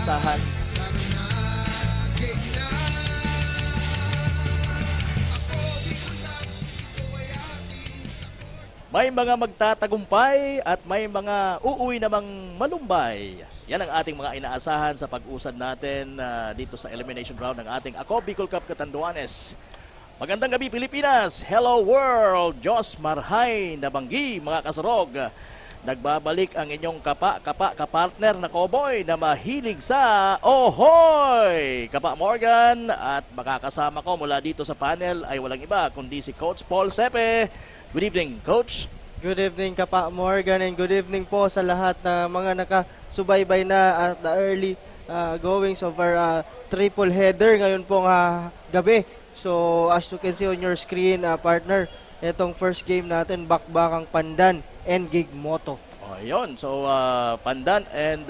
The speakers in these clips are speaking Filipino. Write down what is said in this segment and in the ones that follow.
inaasahan. May mga magtatagumpay at may mga uuwi namang malumbay. Yan ang ating mga inaasahan sa pag-usad natin dito sa elimination round ng ating Ako Bicol Cup Catanduanes. Magandang gabi Pilipinas! Hello world! Diyos marhay na banggi mga kasarog. Nagbabalik ang inyong kapartner na cowboy na mahilig sa Ohoy! Kapa Morgan at makakasama ko mula dito sa panel ay walang iba kundi si Coach Paul Sepe. Good evening, Coach. Good evening, Kapa Morgan, and good evening po sa lahat na mga nakasubaybay na at the early goings of our triple header ngayon pong gabi. So, as you can see on your screen, partner, itong first game natin, bakbakang Pandan and Higmoto. Oh, yun. So, Pandan and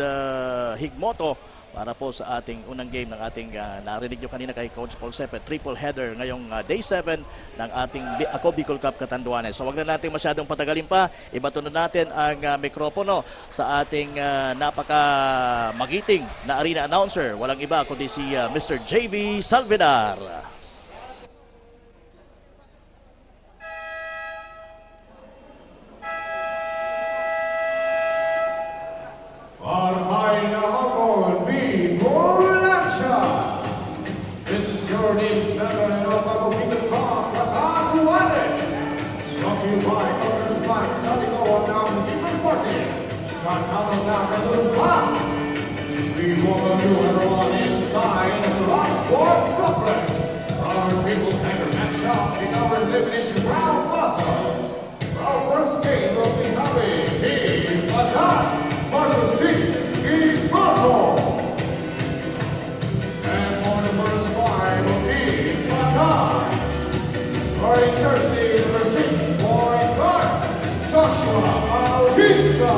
Higmoto para po sa ating unang game ng ating narinig nyo kanina kay Coach Paul Sepe, triple header ngayong day 7 ng ating Ako Bicol Cup Catanduanes. So wag na natin masyadong patagalin pa, ibato na natin ang mikropono sa ating napaka-magiting na arena announcer. Walang iba kundi si Mr. JV Salvedar. This is your day 7 of Ako Bicol Cup Catanduanes. Brought to you by Counter Spike, Salico, now the different parties. John Howell now kasunod pa. We welcome you everyone inside the Rock Sports Complex. Our people anchor matchup in our elimination round battle. Our first game will be having Team Attack versus Team Higmoto. Running jersey number 6, point guard, Joshua Bautista.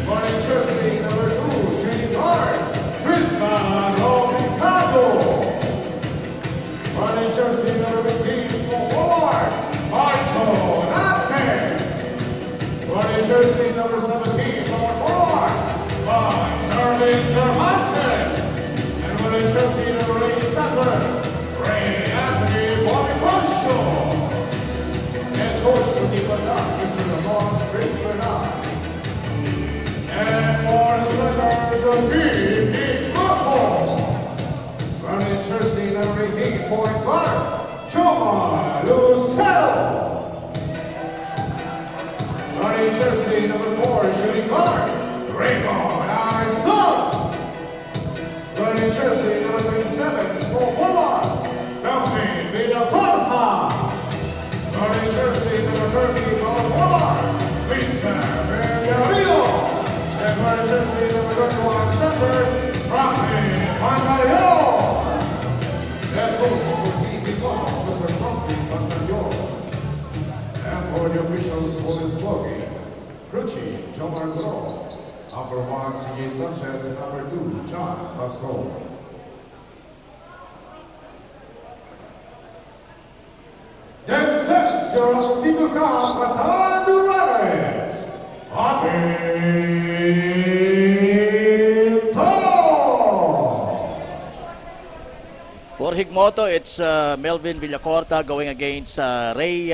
Running jersey number 2, shooting guard, Tristan Robicado. Running jersey number 15, small forward, Marco Nate. Running jersey number 17, power forward, Erwin Cervantes. And running jersey number 8, center, Ray Anthony Bonifacio. And coach for the Attack, Mr. Ramon Chris Bernard. And for the centers of Team Higmoto. Running jersey number 18, point guard, Choma Lucero. Running jersey number 4, shooting guard, Raymond Arizon. Running jersey number 27, small forward, Melvin Villacorta. Running jersey number 30, power forward, Vincent Villarino. And running jersey number 31, center, Franklin Pantaleon. Head coach for Team Higmoto, Mr. Franklin Pantaleon. And for the officials for this ballgame, crew chief, Jomar Gro. Number 1, CJ Sanchez, and number 2, John Pastor. This is your Ako Bicol Cup Catanduanes. For Higmoto, it's Melvin Villacorta going against Ray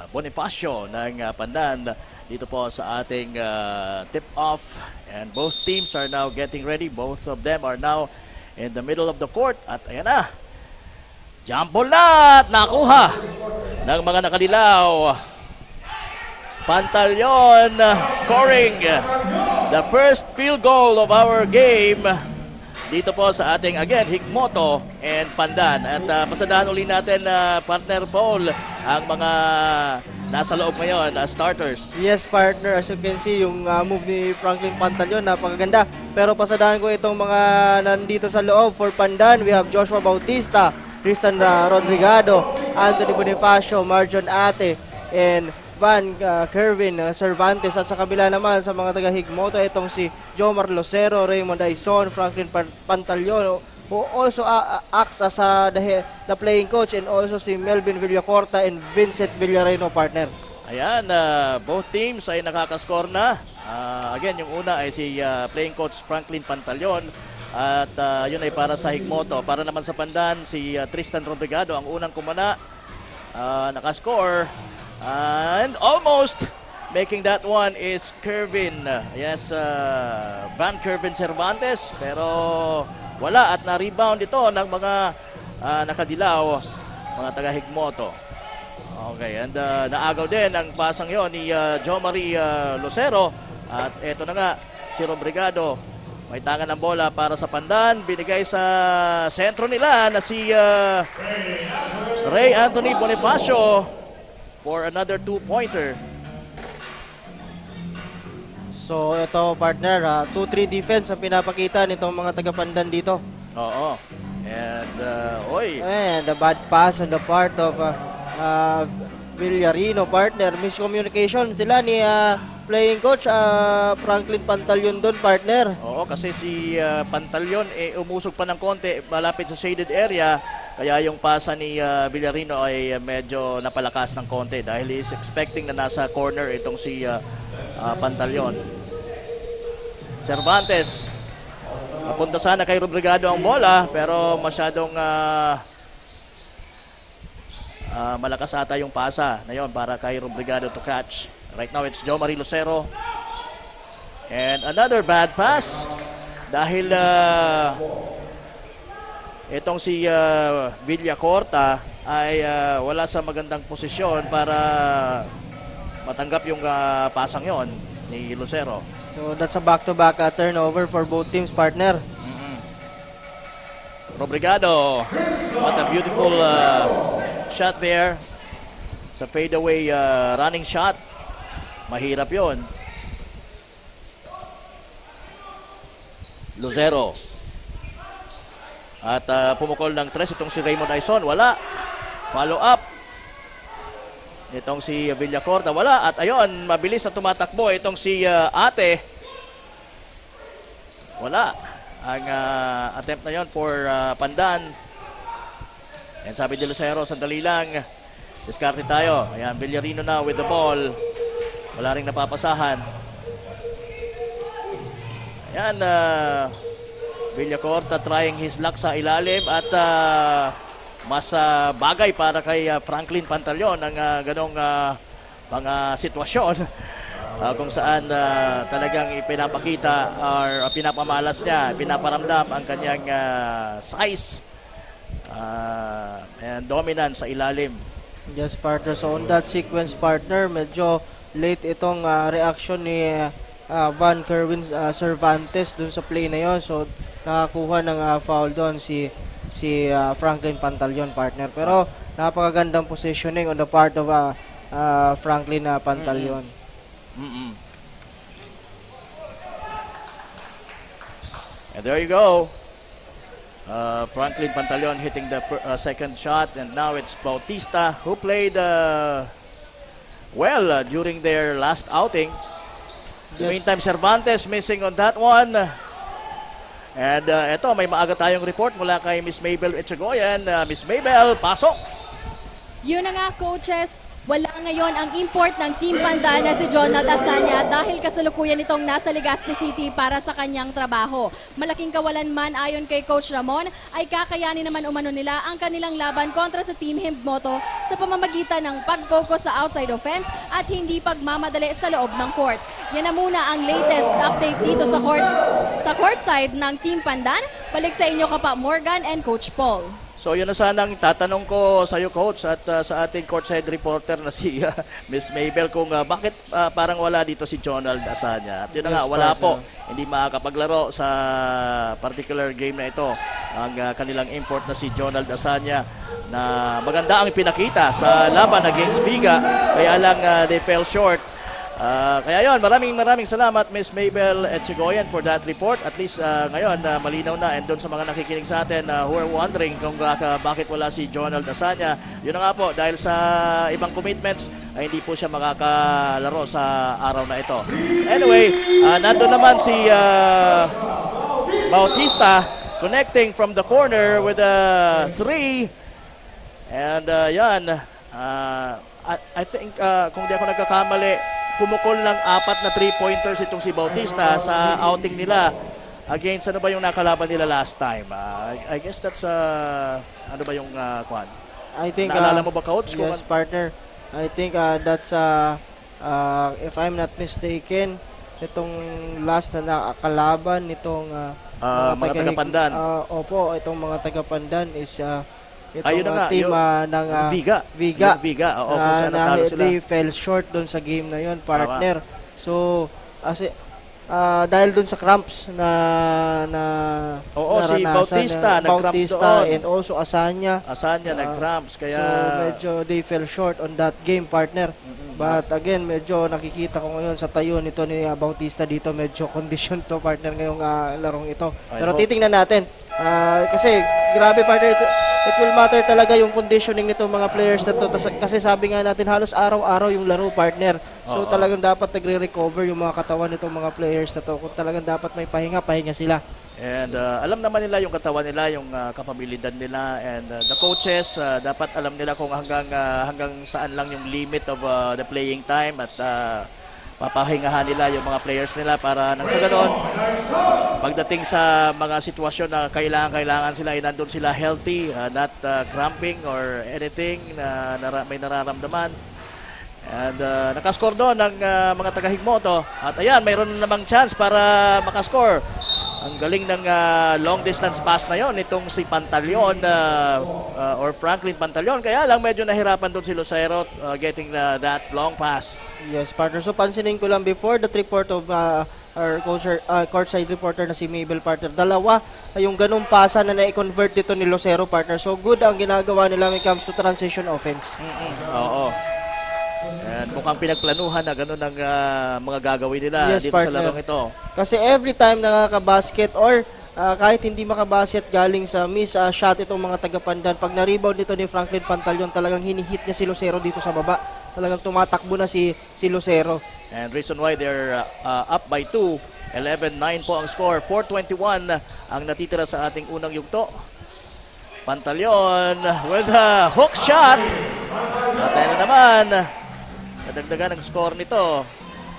Bonifacio ng Pandan. Dito po sa ating tip-off. And both teams are now getting ready. Both of them are now in the middle of the court. At ayan na. Jump ball na at nakuha ng mga nakalilaw. Pantaleon scoring the first field goal of our game. Dito po sa ating, again, Higmoto and Pandan. At pasadahan uli natin, partner Paul, ang mga nasa loob ngayon, starters. Yes, partner. As you can see, yung move ni Franklin Pantaleon, napakaganda. Pero pasadahan ko itong mga nandito sa loob for Pandan. We have Joshua Bautista, Tristan Rodrigado, Anthony Bonifacio, Marjon Ate, and Van Kervin Cervantes. At sa kabila naman sa mga taga-Higmoto, itong si Jomar Lucero, Raymond Aizon, Franklin Pantaleon, who also acts as the playing coach, and also si Melvin Villacorta and Vincent Villarino, partner. Ayan, both teams ay nakakascore na. Again, yung una ay si playing coach Franklin Pantalion. At yun ay para sa Higmoto. Para naman sa Pandan, si Tristan Rodrigado ang unang kumana. Nakascore. And almost making that one is Kervin. Yes, Van Kervin Cervantes. Pero wala at na-rebound ito ng mga nakadilaw, mga taga-Higmoto. Okay, and naagaw din ang pasang yon ni Jo Marie Lucero. At eto na nga, si Rodrigado. May tangan ng bola para sa Pandan. Binigay sa sentro nila na si Ray Anthony Bonifacio for another 2-pointer. So ito partner, 2-3 defense ang pinapakita nitong mga taga-Pandan dito. Oo. And, And a bad pass on the part of Villarino partner. Miscommunication sila ni playing coach Franklin Pantalion doon partner. Oo, kasi si Pantalion umusog pa ng konti malapit sa shaded area. Kaya yung pasa ni Villarino ay medyo napalakas ng konti dahil is expecting na nasa corner itong si Pantalion. Cervantes. Napunta sana kay Rodrigado ang bola pero masyadong malakas ata yung pasa na yun para kay Rodrigado to catch. Right now it's Jo Marie Lucero. And another bad pass dahil itong si Villacorta ay wala sa magandang posisyon para matanggap yung pasang yon ni Lucero. So that's a back-to-back turnover for both teams partner. Rodrigado, what a beautiful shot there. It's a fadeaway running shot. Mahirap yon. Lucero. At pumukol ng 3 itong si Raymond Aison. Wala. Follow up. Itong si Villacorta. Wala. At ayun, mabilis na tumatakbo itong si Ate. Wala. Ang attempt na yon for Pandan. And sabi ni Lucero, sandali lang. Diskarte tayo. Ayan, Villarino na with the ball. Wala ring napapasahan. Ayan, Villacorta trying his luck sa ilalim at mas bagay para kay Franklin Pantalion ang ganong mga sitwasyon kung saan talagang ipinapakita or pinapamalas niya, pinaparamdam ang kanyang size and dominance sa ilalim. Yes partner, so on that sequence partner, medyo late itong reaction ni Van Kervin Cervantes dun sa play na yon. So nakakuha ng foul doon si Franklin Pantalion partner. Pero napakagandang positioning on the part of Franklin Pantalion. And there you go. Franklin Pantalion hitting the second shot, and now it's Bautista who played well during their last outing. In the meantime, Cervantes missing on that one. And eto, may maaga tayong report mula kay Miss Mabel Echegoyen. Miss Mabel, pasok! Yun na nga, coaches. Wala ngayon ang import ng Team Pandan na si Jonald Asanya dahil kasulukuyan itong nasa Legazpi City para sa kanyang trabaho. Malaking kawalan man ayon kay Coach Ramon ay kakayanin naman umano nila ang kanilang laban kontra sa Team Higmoto sa pamamagitan ng pag-focus sa outside offense at hindi pagmamadali sa loob ng court. Yan na muna ang latest update dito sa courtside ng Team Pandan. Balik sa inyo Kapa Morgan and Coach Paul. So yun na sanang tatanong ko sa iyo, Coach, at sa ating courtside reporter na si Miss Mabel kung bakit parang wala dito si Jonald Asanya. At yun na nga, wala po. Hindi makakapaglaro sa particular game na ito ang kanilang import na si Jonald Asanya na maganda ang pinakita sa laban against Biga. Kaya lang they fell short. Kaya yon, maraming salamat Miss Mabel Echegoyen for that report. At least ngayon malinaw na, and doon sa mga nakikinig sa atin who are wondering kung bakit wala si Jonald Asanya, yun na nga po, dahil sa ibang commitments ay hindi po siya makakalaro sa araw na ito. Anyway, nandun naman si Bautista connecting from the corner with a 3, and yan, I think kung di ako nagkakamali, pumukol ng 4 na 3-pointers itong si Bautista sa outing nila against ano ba yung nakalaban nila last time. I guess that's ano ba yung kwan? I think Naalala mo ba, Coach? yes, partner. I think that's if I'm not mistaken, itong last na nakakalaban nitong mga taga-Pandan. Opo, itong mga taga-Pandan is itong Ayun na nga, team ng Viga. Viga. Yung Viga. Oo, kung saan natalo sila. They fell short doon sa game na yon, partner. So, dahil doon sa cramps na Oo, si naranasan Bautista, ng nag-cramps Bautista doon. and also Asanya. Asanya nag-cramps, kaya... So, medyo they fell short on that game, partner. But again, medyo nakikita ko ngayon sa tayo nito ni Bautista dito, medyo condition to, partner, ngayong larong ito. Pero titingnan natin. Kasi, grabe, partner, it will matter talaga yung conditioning nito mga players na to. Kasi sabi nga natin, halos araw-araw yung laro, partner. So, talagang dapat nagre-recover yung mga katawan nitong mga players na to. Kung talagang dapat may pahinga, pahinga sila. And alam naman nila yung katawan nila, yung kapabilidad nila, and the coaches dapat alam nila kung hanggang saan lang yung limit of the playing time, at papahingahan nila yung mga players nila para nang sa ganon pagdating sa mga sitwasyon na kailangan sila ay nandun sila healthy, not cramping or anything na may nararamdaman. And nakascore doon ng mga taga-Higmoto, at ayan, mayroon na namang chance para makascore. Ang galing ng long distance pass na yon itong si Pantaleon or Franklin Pantaleon. Kaya lang medyo nahirapan doon si Lucero getting that long pass. Yes, partner. So, pansinin ko lang before the report of our courtside reporter na si Mabel, partner. Dalawa yung ganung pasa na na-convert dito ni Lucero, partner. So, good ang ginagawa nila when it comes to transition offense. Oo. And mukhang pinagplanuhan na gano'n ang mga gagawin nila Yes, dito partner. sa larong ito. Kasi every time nakaka-basket or kahit hindi makabasket galing sa miss shot itong mga taga-Pandan, pag na-rebound nito ni Franklin Pantaleon, talagang hinihit niya si Lucero dito sa baba. Talagang tumatakbo na si Lucero. And reason why they're up by 2, 11-9 po ang score. 4:21 ang natitira sa ating unang yugto. Pantaleon with a hook shot. At ayan na naman, nadagdagan ang score nito.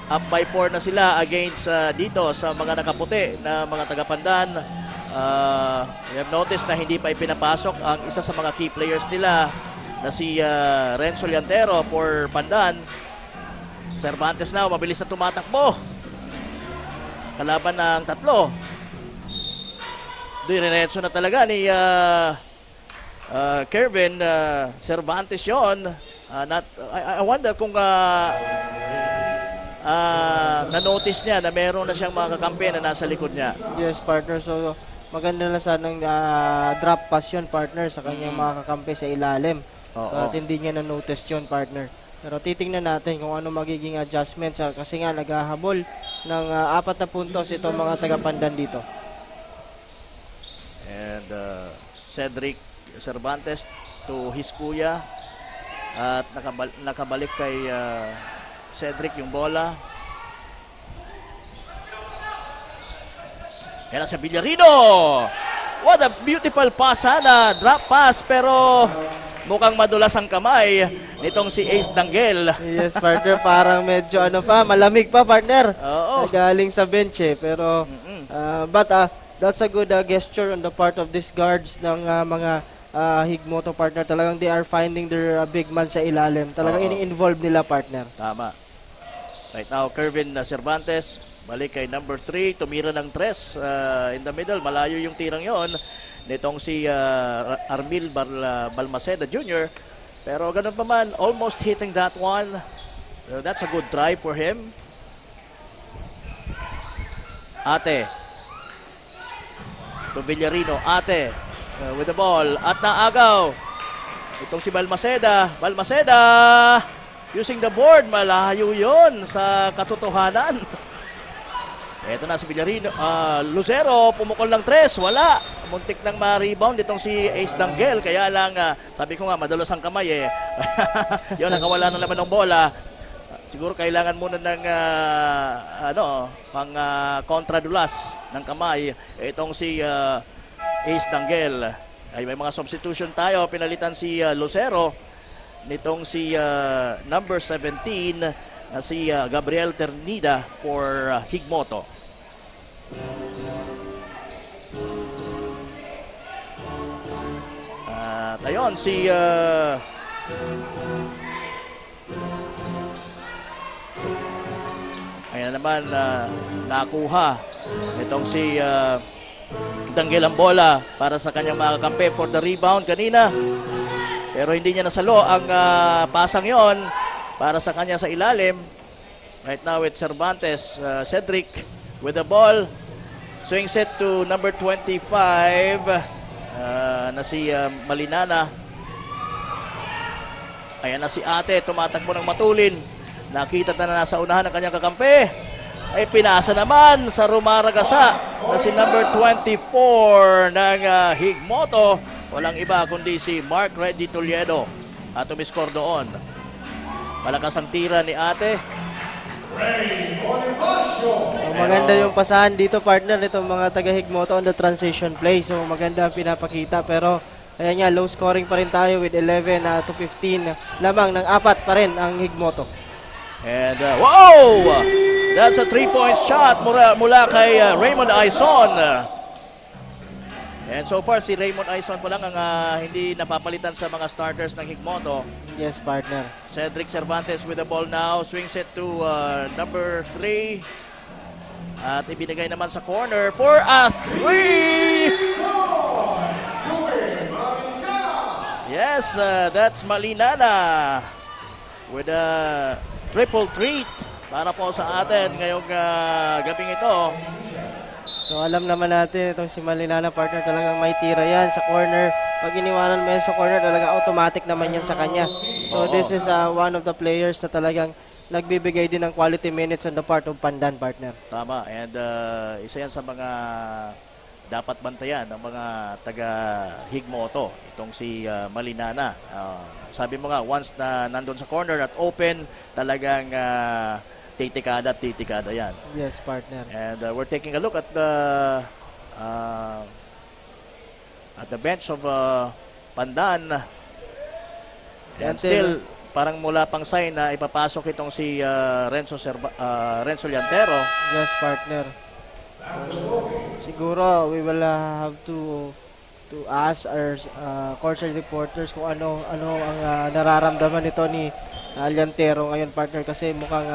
Up by 4 na sila against dito sa mga nakaputi na mga taga-Pandan. We have noticed na hindi pa ipinapasok ang isa sa mga key players nila na si Renzo Llantero for Pandan. Cervantes na, mabilis na tumatakbo. Kalaban ng tatlo. Diretso na talaga ni Kervin Cervantes yon. I wonder kung na-notice niya na meron na siyang mga kakampi na nasa likod niya. Yes, partner. So, maganda na sanang drop pass yun, partner, sa kanyang mga kakampi sa ilalim. At hindi niya na-notice yun, partner. Pero titingnan natin kung ano magiging adjustments kasi nga naghahabol ng 4 na puntos itong mga taga-Pandan dito. And Cedric Cervantes to his kuya. At nakabalik kay Cedric yung bola. Yan ang sa Villarino. What a beautiful pass, sana. Drop pass, pero mukhang madulas ang kamay nitong si Ace Danguel. Yes, partner. Parang medyo malamig pa, partner. Oo. Galing sa bench pero but that's a good gesture on the part of these guards ng mga Higmoto, partner. Talagang they are finding their big man sa ilalim. Talagang ini-involve nila, partner. Tama. Right now, Kervin Cervantes, balik kay number 3, tumira ng 3 in the middle. Malayo yung tirang yon nitong si Armil Balmaceda Jr. Pero ganun pa man, almost hitting that one. That's a good try for him. Ate. To Villarino. Ate. With the ball. At naagaw. Itong si Balmaceda. Balmaceda using the board. Malayo yon sa katotohanan. Ito na si Villarino. Lucero pumukol ng 3. Wala. Muntik nang ma-rebound itong si Ace Danguel. Kaya lang, sabi ko nga, madalos ang kamay yun, nakawala ng laman ng bola. Siguro kailangan muna ng pang kontradulas ng kamay. Itong si Ace Danguel. Ay may mga substitution tayo. Pinalitan si Lucero nitong si number 17 na si Gabriel Ternida for Higmoto. At ayun, si ayan naman, nakuha itong si Danggel ang bola para sa kanyang mga kakampi for the rebound kanina. Pero hindi niya nasalo ang pasang yon para sa kanya sa ilalim. Right now it's Cervantes, Cedric with the ball. Swing set to number 25 na si Malinana. Ayan na si Ate, tumatakbo ng matulin. Nakita na nasa unahan ng kanyang kakampi. Ay pinasa naman sa Rumaragasa na si number 24 ng Higmoto. Walang iba kundi si Mark Reggie Toledo at tumiskor doon. Malakas ang tira ni Ate. So maganda yung pasahan dito, partner, nitong mga taga-Higmoto on the transition play. So maganda ang pinapakita, pero ayan nga, low scoring pa rin tayo with 11 to 15 lamang ng 4 pa rin ang Higmoto. And wow! That's a 3-point shot mula kay Raymond Aison. And so far, si Raymond Aison pa lang ang hindi napapalitan sa mga starters ng Higmoto. Yes, partner. Cedric Cervantes with the ball now. Swings it to number 3. At ibinigay naman sa corner for a 3! Yes, that's Malinana with a triple treat para po sa atin ngayong gabing ito. So alam naman natin itong si Malinana, partner, talagang may tira yan sa corner. Pag iniwanan mo yan sa corner, talaga automatic naman yan sa kanya. So this is one of the players na talagang nagbibigay din ng quality minutes on the part of Pandan, partner. Tama, and isa yan sa mga dapat bantayan ng mga taga Higmoto, itong si Malinana. Sabi mo nga, once na nandun sa corner at open, talagang titikada at titikada yan. Yes, partner. And we're taking a look at the bench of Pandan. And still, parang mula pang sign na ipapasok itong si Renzo Llantero. Yes, partner. Siguro we will have to ask our courtside reporters kung ano ang nararamdaman nito ni Llantero ngayon, partner, kasi mukhang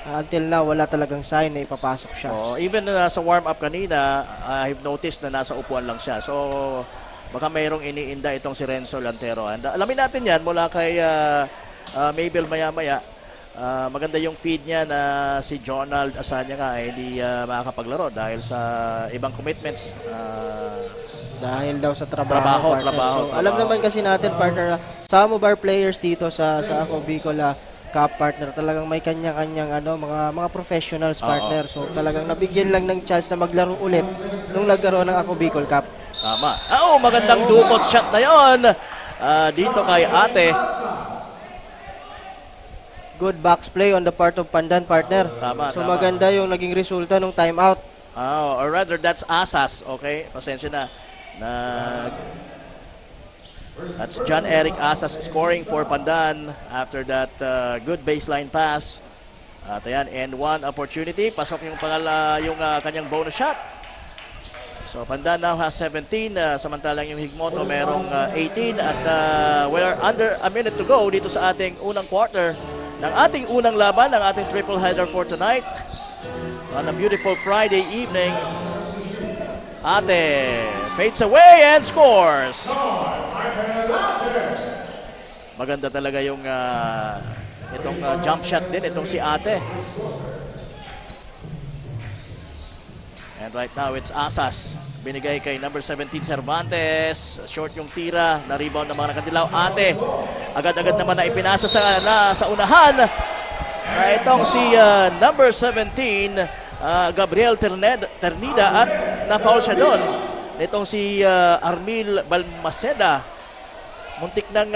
until now wala talagang sign na ipapasok siya. Even sa warm-up kanina, I've noticed na nasa upuan lang siya. So baka mayroong iniinda itong si Renzo Llantero. And alamin natin yan mula kay Mabel maya-maya. Maganda yung feed niya na si Jonald Asanya nga ay hindi makakapaglaro dahil sa ibang commitments. Dahil daw sa trabaho. Trabaho. Alam naman kasi natin, partner, some of our players dito sa Ako Bicol Cup, partner, talagang may kanya-kanyang mga professionals, partner. So talagang nabigyan lang ng chance na maglaro ulit nung naglaro ng Ako Bicol Cup. Tama. Magandang dukot shot na yon dito kay Ate. Good box play on the part of Pandan, partner. Tama, so tama. maganda yung naging resulta ng timeout. Or rather, that's Asas. Okay? Pasensya na. That's John Eric Asas scoring for Pandan after that good baseline pass. At ayan, and one opportunity. Pasok yung kanyang bonus shot. So Pandan now has 17, samantalang yung Higmoto merong 18 at we're under a minute to go dito sa ating unang quarter ng ating unang laban, ng ating triple header for tonight on a beautiful Friday evening. Ate fades away and scores. Maganda talaga yung itong jump shot din itong si Ate. And right now it's Asas. Binigay kay number 17 Cervantes. Short yung tira. Na-rebound ng mga nakadilaw. Ate. Agad-agad naman na ipinasa sa unahan. Itong si number 17 Gabriel Ternida at na-foul siya doon. Itong si Armil Balmaceda. Muntik nang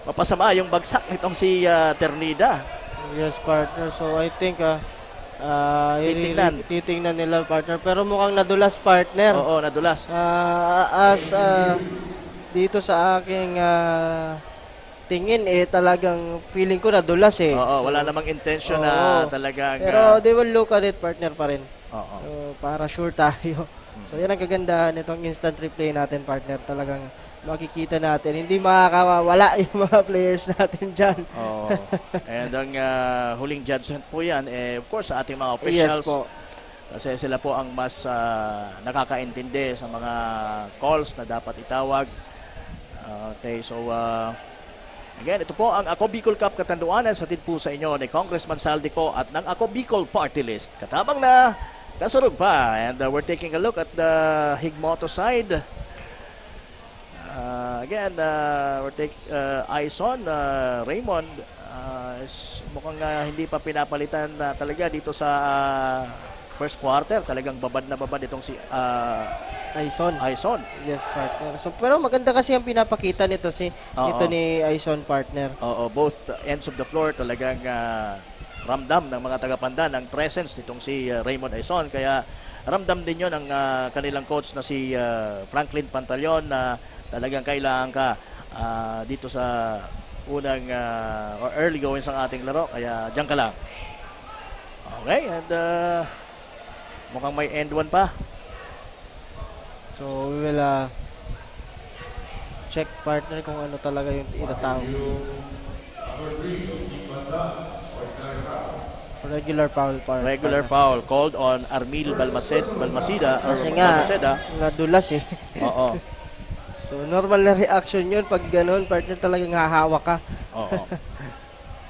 mapasama yung bagsak nitong si Ternida. Yes, partner. So I think titingnan nila, partner, pero mukhang nadulas, partner. Oo, nadulas. Dito sa aking tingin talagang feeling ko nadulas Oo, wala namang intention na Oo. talagang... Pero they will look at it, partner pa rin. oo. So, para sure tayo. So yan ang kagandahan nitong instant replay natin, partner. Talagang makikita natin. Hindi makakawala yung mga players natin dyan. Oo. And ang huling judgment po yan, of course, sa ating mga Yes officials. po. Kasi sila po ang mas nakakaintindi sa mga calls na dapat itawag. Okay, so again, ito po ang Ako Bicol Cup Catanduanes, hatid po sa inyo ni Congressman Saldico at ng Ako Bicol Party List. Katabang na kasunod pa. And we're taking a look at the Higmoto side. Again, we're taking eyes on Raymond. Mukhang hindi pa pinapalitan talaga dito sa first quarter. Talagang babad na babad itong si Aison. Yes, partner. So, pero maganda kasi ang pinapakita nito ni Aison, partner. Oo, both ends of the floor talagang ramdam ng mga taga-Pandan ang presence nitong si Raymond Aison. Kaya ramdam din yon ng kanilang coach na si Franklin Pantaleon na talagang kailangan ka dito sa unang or early goings ng ating laro. Kaya diyan ka lang. Okay, and mukhang may end one pa. So, we will check, partner, kung ano talaga yung itatawag. Regular foul, partner. Regular foul called on Armil Balmaceda. Kasi nga, nadulas Oo. So, normal na reaction yun pag ganun, partner, talagang hahawa ka. Oo.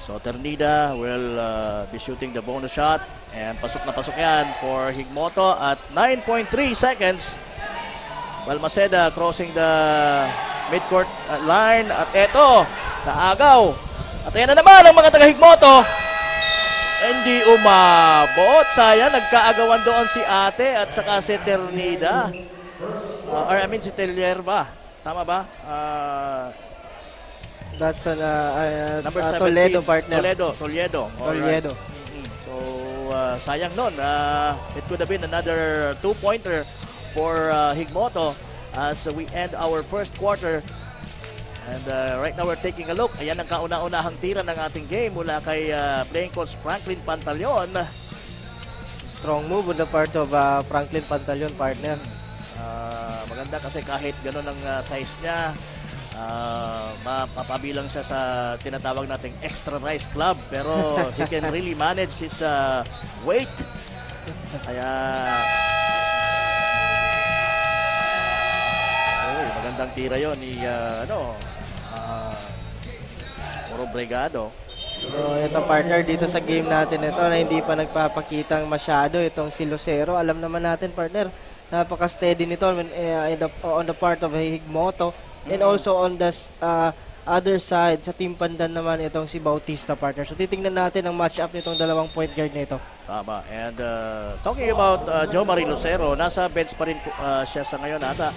So, Ternida will be shooting the bonus shot. And pasok na pasok yan for Higmoto at 9.3 seconds. Balmaceda crossing the midcourt line. At eto, naagaw. At ayan na naman ang mga taga-Higmoto. Hindi umabot. Sayang, nagkaagawan doon si Ate at saka si Ternida. Si Telierba. Tama ba? That's Number 17. Toledo, partner. Toledo. Toledo. So, sayang nun. It could have been another 2-pointer for Higmoto as we end our first quarter. And right now we're taking a look. Ayan ang kauna-unahang tira ng ating game mula kay playing coach Franklin Pantaleon. Strong move on the part of Franklin Pantaleon, partner. Maganda kasi kahit gano'n ang size niya, mapapabilang siya sa tinatawag nating extra rice club. Pero he can really manage his weight. Kaya magandang tira yon ni Oro Bregado. So, ito, partner, dito sa game natin ito na hindi pa nagpapakitang masyado itong si Lucero. Alam naman natin, partner, napaka-steady nito on the part of Higmoto. And also on the other side, sa Team Pandan naman itong si Bautista, partner. So, titingnan natin ang match-up nitong dalawang point guard na ito. Tama. And talking about Joe Marie Lucero, nasa bench pa rin siya sa ngayon ata.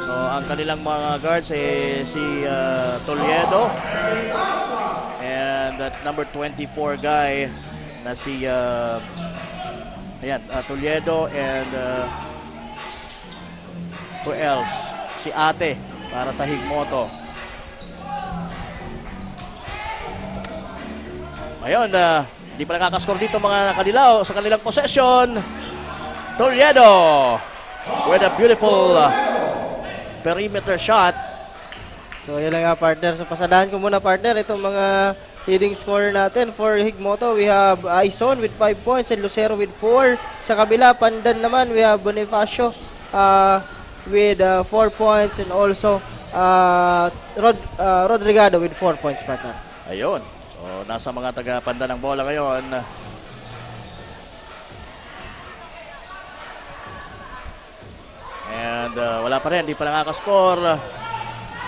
So, ang kanilang mga guards si Toledo and that number 24 guy na si Toledo and who else? Si Ate para sa Higmoto. Ngayon, hindi pa nakakascore dito mga Kadilaw sa kanilang possession. Toledo with a beautiful perimeter shot. So, yun lang nga, partner. So, pasadahan ko muna, partner, itong mga leading scorer natin. For Higmoto, we have Aison with 5 points and Lucero with 4. Sa kabila, Pandan naman, we have Bonifacio with 4 points and also Rodrigado with 4 points, partner. Ayun. So, nasa mga taga-Pandan ng bola ngayon. And wala pa rin, hindi pa nakakascore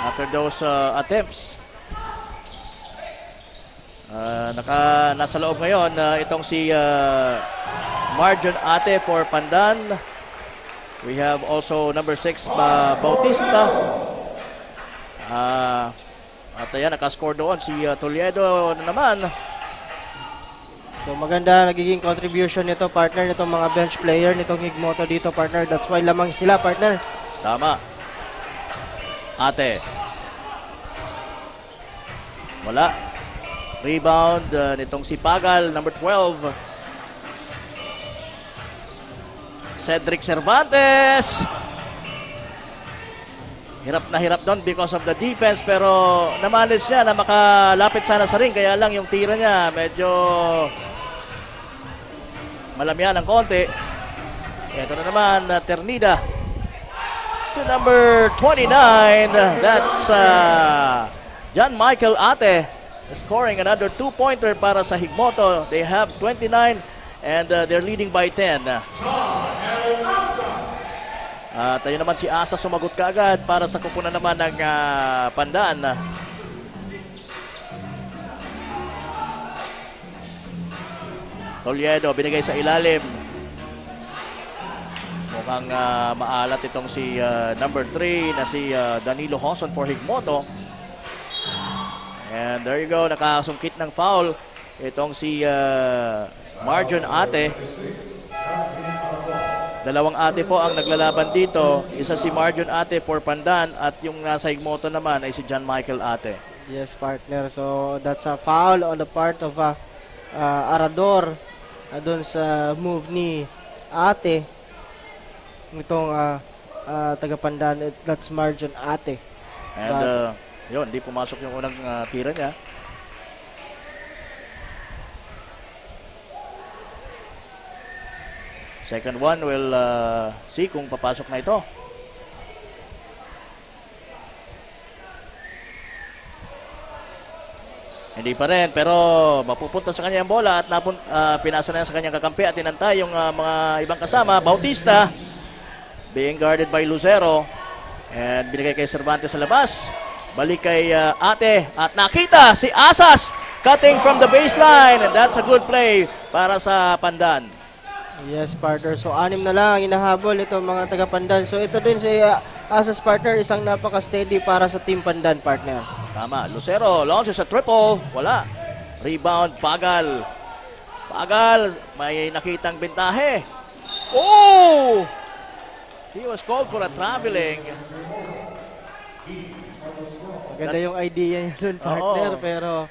after those attempts. Nasa loob ngayon itong si Marjon Ate for Pandan. We have also number 6 Bautista. At ayan, nakascore doon si Toledo na naman. So, maganda nagiging contribution nito, partner, nitong mga bench player nitong Higmoto dito, partner. That's why lamang sila, partner. Tama. Ate. Wala. Rebound nitong si Pagal, number 12. Cedric Cervantes. Hirap na hirap doon because of the defense, pero na-manage niya na makalapit sana sa ring, kaya lang yung tira niya medyo malamya ng konti. Ito na naman, Ternida to number 29. That's John Michael Ate scoring another 2-pointer para sa Higmoto. They have 29 and they're leading by 10. At ayun naman si Asa sumagot kaagad para sa kupunan naman ng Pandan. Toliedo binigay sa ilalim. Mukhang maalat itong si number 3 na si Danilo Hoson for Higmoto. And there you go, nakasungkit ng foul itong si Marjon Ate. Dalawang ate po ang naglalaban dito. Isa si Marjon Ate for Pandan at yung nasa Higmoto naman ay si John Michael Ate. Yes, partner. So, that's a foul on the part of Arador doon sa move ni Ate. Itong taga-Pandan, that's Marjon Ate. And yun, di pumasok yung unang tira niya. Second one, we'll see kung papasok na ito. Hindi pa rin, pero mapupunta sa kanya ang bola at pinasa na sa kanyang kakampi at inantay yung mga ibang kasama. Bautista being guarded by Lucero and binigay kay Cervantes sa labas. Balik kay Ate at nakita si Asas cutting from the baseline and that's a good play para sa Pandan. Yes, partner. So, 6 na lang ang inahabol ito mga taga-Pandan. So, ito din si Asas, partner, isang napaka-steady para sa Team Pandan, partner. Tama. Lucero launches a triple. Wala. Rebound. Pagal. Pagal. May nakitang bintahe. Oh! He was called for a traveling. Maganda yung idea niya dun, partner. Oo. Pero,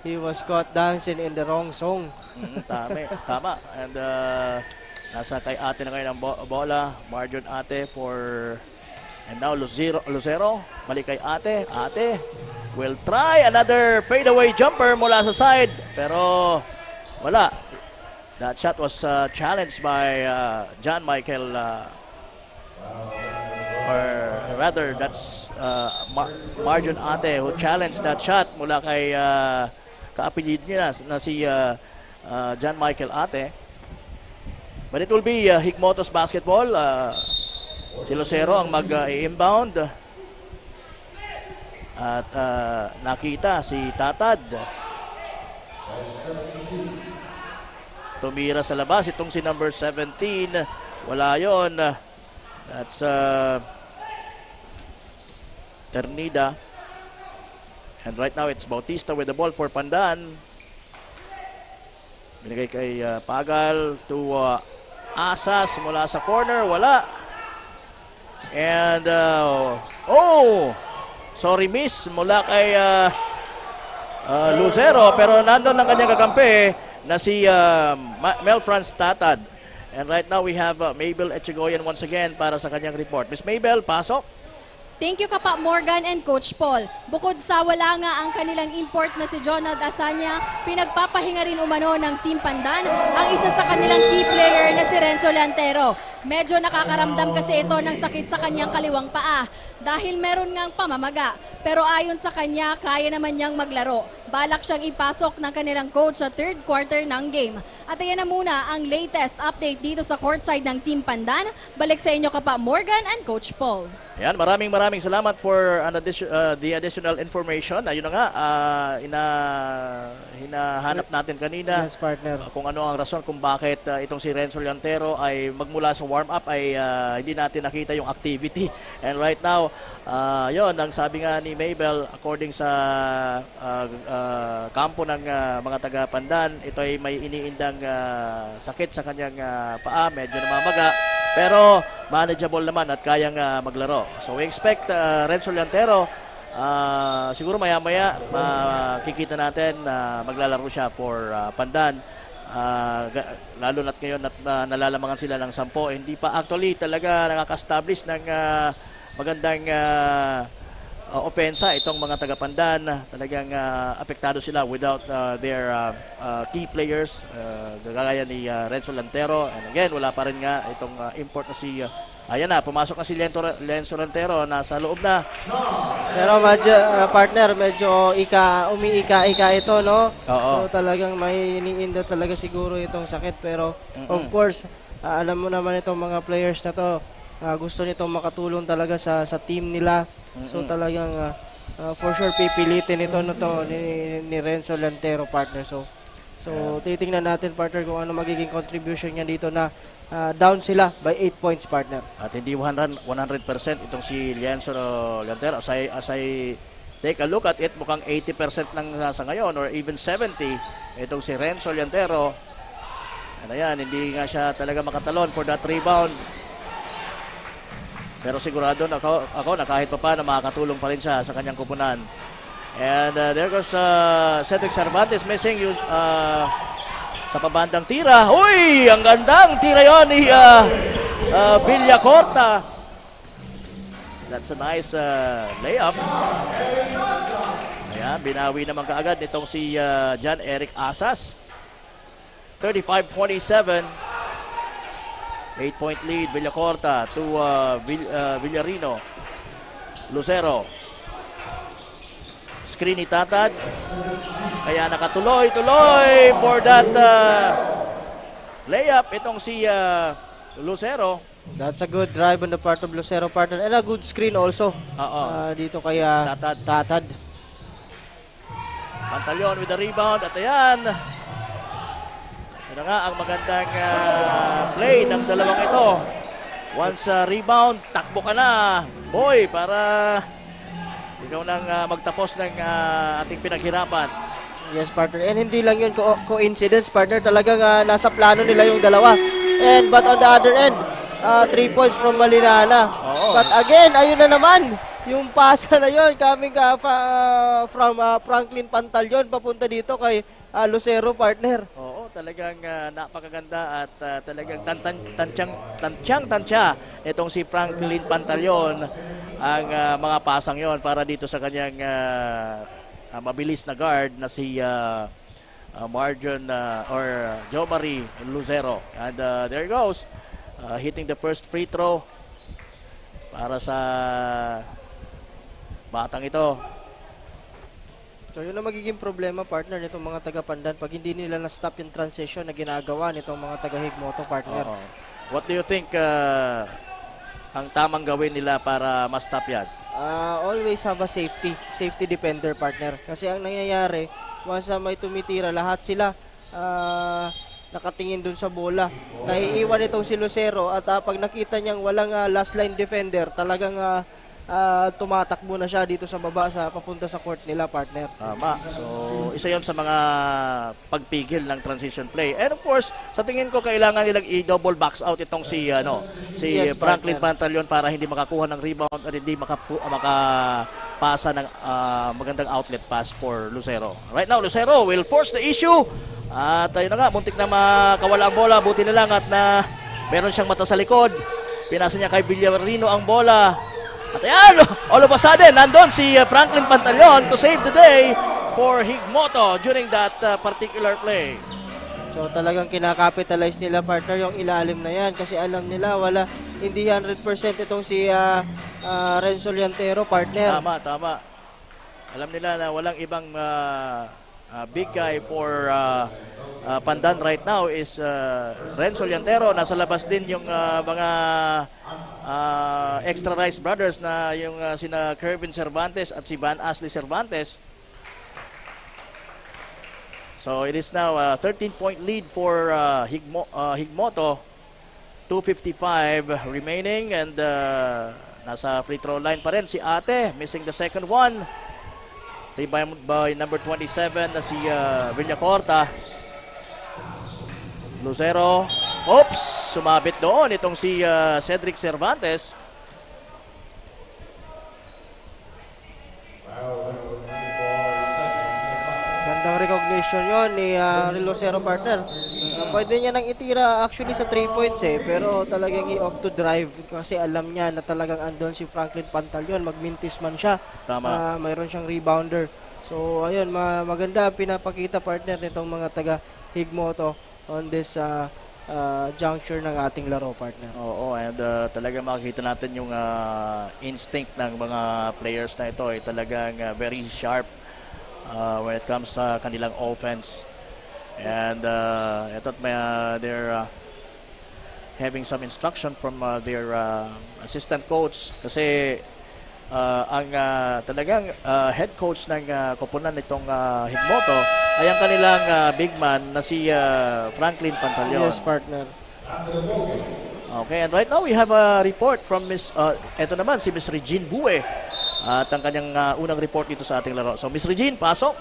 he was caught dancing in the wrong song. Tama. And nasa kay Ate na kayo ng bola. Marjon Ate for... And now Lucero. Balik kay Ate. Ate will try another fadeaway jumper mula sa side. Pero wala. That shot was challenged by John Michael. Or rather, that's Marjon Ate who challenged that shot mula kay kaapelyido niya na si John Michael Ate. But it will be Higmoto's basketball. Si Lucero ang mag-inbound. At nakita si Tatad. Tumira sa labas itong si number 17. Wala yon. That's Ternida. And right now it's Bautista with the ball for Pandan. Binigay kay Pagal to Asas mula sa corner. Wala. And sorry miss mula kay Lucero, pero nandun ang kanyang kakampi na si Melfrance Tatad. And right now we have Mabel Echegoyen once again para sa kanyang report. Miss Mabel, pasok. Thank you Kapa Morgan and Coach Paul. Bukod sa wala nga ang kanilang import na si Jonad Asanya, pinagpapahinga rin umano ng Team Pandan ang isa sa kanilang key player na si Renzo Lantero. Medyo nakakaramdam kasi ito ng sakit sa kanyang kaliwang paa dahil meron ngang pamamaga. Pero ayon sa kanya, kaya naman niyang maglaro. Balak siyang ipasok ng kanilang coach sa third quarter ng game. At ayan na muna ang latest update dito sa courtside ng Team Pandan. Balik sa inyo Kapa Morgan and Coach Paul. Yan, maraming salamat for the additional information. Ayun na nga, hinahanap natin kanina. Yes, partner. Kung ano ang rason kung bakit itong si Renzo Lantero ay magmula sa warm-up ay hindi natin nakita yung activity. And right now, yon ang sabi nga ni Mabel, according sa kampo ng mga taga-Pandan, ito ay may iniindang sakit sa kanyang paa, medyo namamaga. Pero manageable naman at kayang maglaro. So we expect Renzo Lantero Siguro maya-maya makikita natin na maglalaro siya for Pandan. Lalo na't ngayon at nalalamangan sila ng 10. Hindi pa actually talaga nakaka-establish ng magandang opensa itong mga taga-Pandan. Talagang apektado sila without their key players, gagaya ni Renzo Lantero. And again, wala pa rin nga itong import na si ayan na, pumasok na si Lenzo Lantero, nasa loob na. Pero medyo, partner, medyo umiika-ika ito, no? Oo. So talagang may iniinda talaga siguro itong sakit. Pero of course, alam mo naman itong mga players na to, gusto nitong makatulong talaga sa team nila. So talagang for sure pipilitin ito no to ni Renzo Lantero, partner. So titingnan natin, partner, kung ano magiging contribution niya dito na down sila by 8 points, partner. At hindi 100% itong si Lenzo Lantero. As I take a look at it, mukhang 80% lang sa ngayon or even 70 itong si Renzo Lantero. And ayan, hindi nga siya talaga makatalon for that rebound. Pero sigurado ako na kahit pa paano makakatulong pa rin siya sa kanyang kupunan. And there goes Cedric Cervantes missing sa pabandang tira. Uy! Ang gandang tira yon ni Villacorta. That's a nice layup. Ayan, binawi naman kaagad nitong si John Eric Asas. 35-27. 8-point lead, Villacorta to Villarino. Lucero. Screen ni Tatad. Kaya nakatuloy-tuloy for that layup itong si Lucero. That's a good drive on the part of Lucero, partner. And a good screen also. Dito kaya Tatad. Pantaleon with the rebound. At ayan. Ito nga ang magandang play ng dalawang ito. Once rebound, takbo ka na. Boy, para ikaw nang magtapos ng ating pinaghirapan. Yes, partner. And hindi lang yun coincidence, partner. Talagang nasa plano nila yung dalawa. But on the other end, 3 points from Malinana. Oo. But again, ayun na naman. Yung pasa na yun coming from Franklin Pantaleon papunta dito kay Lucero, partner. Oo, talagang napakaganda at talagang tantyang-tantya itong si Franklin Pantaleon ang mga pasang yon para dito sa kanyang mabilis na guard na si Marjon or Jo Marie Lucero. And there goes, hitting the first free throw para sa batang ito. So yun ang magiging problema, partner, nitong mga taga-Pandan pag hindi nila na-stop yung transition na ginagawa nitong mga taga-Higmoto, partner. What do you think ang tamang gawin nila para ma-stop yan? Always have a safety defender, partner. Kasi ang nangyayari, once may tumitira, lahat sila nakatingin dun sa bola. Naiiwan itong si Lucero at pag nakita niyang walang last line defender, talagang tumatakbo na siya dito sa baba papunta sa court nila, partner. Tama. So, isa yon sa mga pagpigil ng transition play. And of course, sa tingin ko kailangan nilang i-double box out itong si Yes, Franklin partner. Pantaleon para hindi makakuha ng rebound at hindi makapasa ng magandang outlet pass for Lucero. Right now, Lucero will force the issue. At ayun na nga, muntik na makawala ang bola. Buti na lang at meron siyang mata sa likod. Pinasa niya kay Villarino ang bola. At ayan, all of a sudden, nandun si Franklin Pantaleon to save the day for Higmoto during that particular play. So talagang kinakapitalize nila, partner, yung ilalim na yan kasi alam nila hindi 100% itong si Renzo Lantero, partner. Tama. Alam nila na walang ibang big guy for Pandan right now is Renzo Lantero. Nasa labas din yung mga Extra Rice Brothers na yung sina Kervin Cervantes at si Van Ashley Cervantes. So it is now a 13-point lead for Higmoto. 2:55 remaining and nasa free throw line pa rin si Ate, missing the second one. Rebound by number 27 na si Villacorta. Lucero. Oops! Sumabit doon itong si Cedric Cervantes. recognition yon ni Rilocero, partner. Pwede niya nang itira actually sa 3 points pero talagang i-opt to drive kasi alam niya na talagang andun si Franklin Pantaleon, magmintis man siya. Tama. Mayroon siyang rebounder. So ayun, maganda ang pinapakita, partner, nitong mga taga Higmoto on this juncture ng ating laro, partner. Oo, and talaga makikita natin yung instinct ng mga players na ito ay talagang very sharp when it comes sa kanilang offense. And ito they're having some instruction from their assistant coach kasi ang talagang head coach ng koponan nitong Higmoto ay ang kanilang big man na si Franklin Pantaleon. Yes, partner. Okay, and right now we have a report from eto naman si Miss Regine Bue at ang kanyang unang report dito sa ating laro. So Miss Regine, pasok.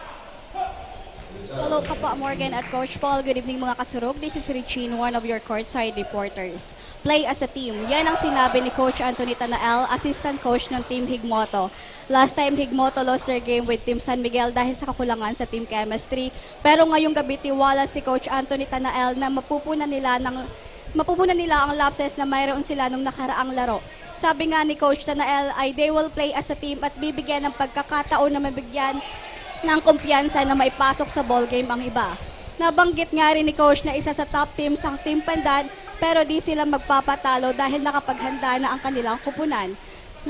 Hello Kapa Morgan at Coach Paul. Good evening mga kasurog. This is Regine, one of your courtside reporters. Play as a team. Yan ang sinabi ni Coach Anthony Tanael, assistant coach ng Team Higmoto. Last time Higmoto lost their game with Team San Miguel dahil sa kakulangan sa team chemistry. Pero ngayong gabi tiwala si Coach Anthony Tanael na mapupunan nila ang lapses na mayroon sila nung nakaraang laro. Sabi nga ni Coach Tanael ay they will play as a team at bibigyan ng pagkakataon na mabigyan ng kumpiyansa na maipasok sa ball game ang iba. Nabanggit nga rin ni Coach na isa sa top teams ang Team Pandan pero di sila magpapatalo dahil nakapaghanda na ang kanilang kupunan.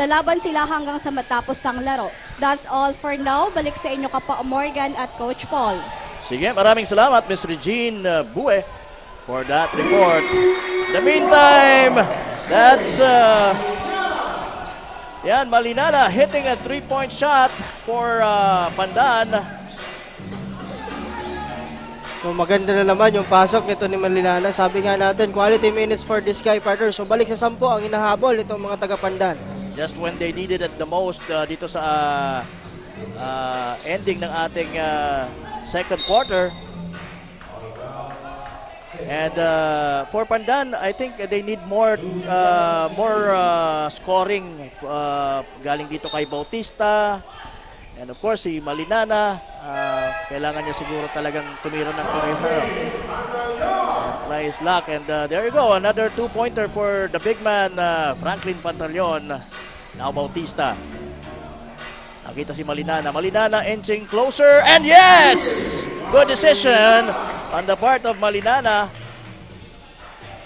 Lalaban sila hanggang sa matapos ang laro. That's all for now. Balik sa inyo Kapa Morgan at Coach Paul. Sige, maraming salamat Miss Regine Bue for that report. In the meantime, that's yan, Malinana hitting a 3-point shot for Pandan. So maganda na naman yung pasok nito ni Malinana. Sabi nga natin, quality minutes for this guy, partner. So balik sa 10 ang hinahabol nitong mga taga-Pandan. Just when they needed it the most dito sa ending ng ating second quarter. And for Pandan, I think they need more scoring galing dito kay Bautista. And of course, si Malinana, kailangan niya siguro talagang tumira ng tumira. Try his luck. And there you go, another 2-pointer for the big man, Franklin Pantaleon. Now Bautista. Nakita si Malinana. Malinana inching closer. And yes! Good decision on the part of Malinana.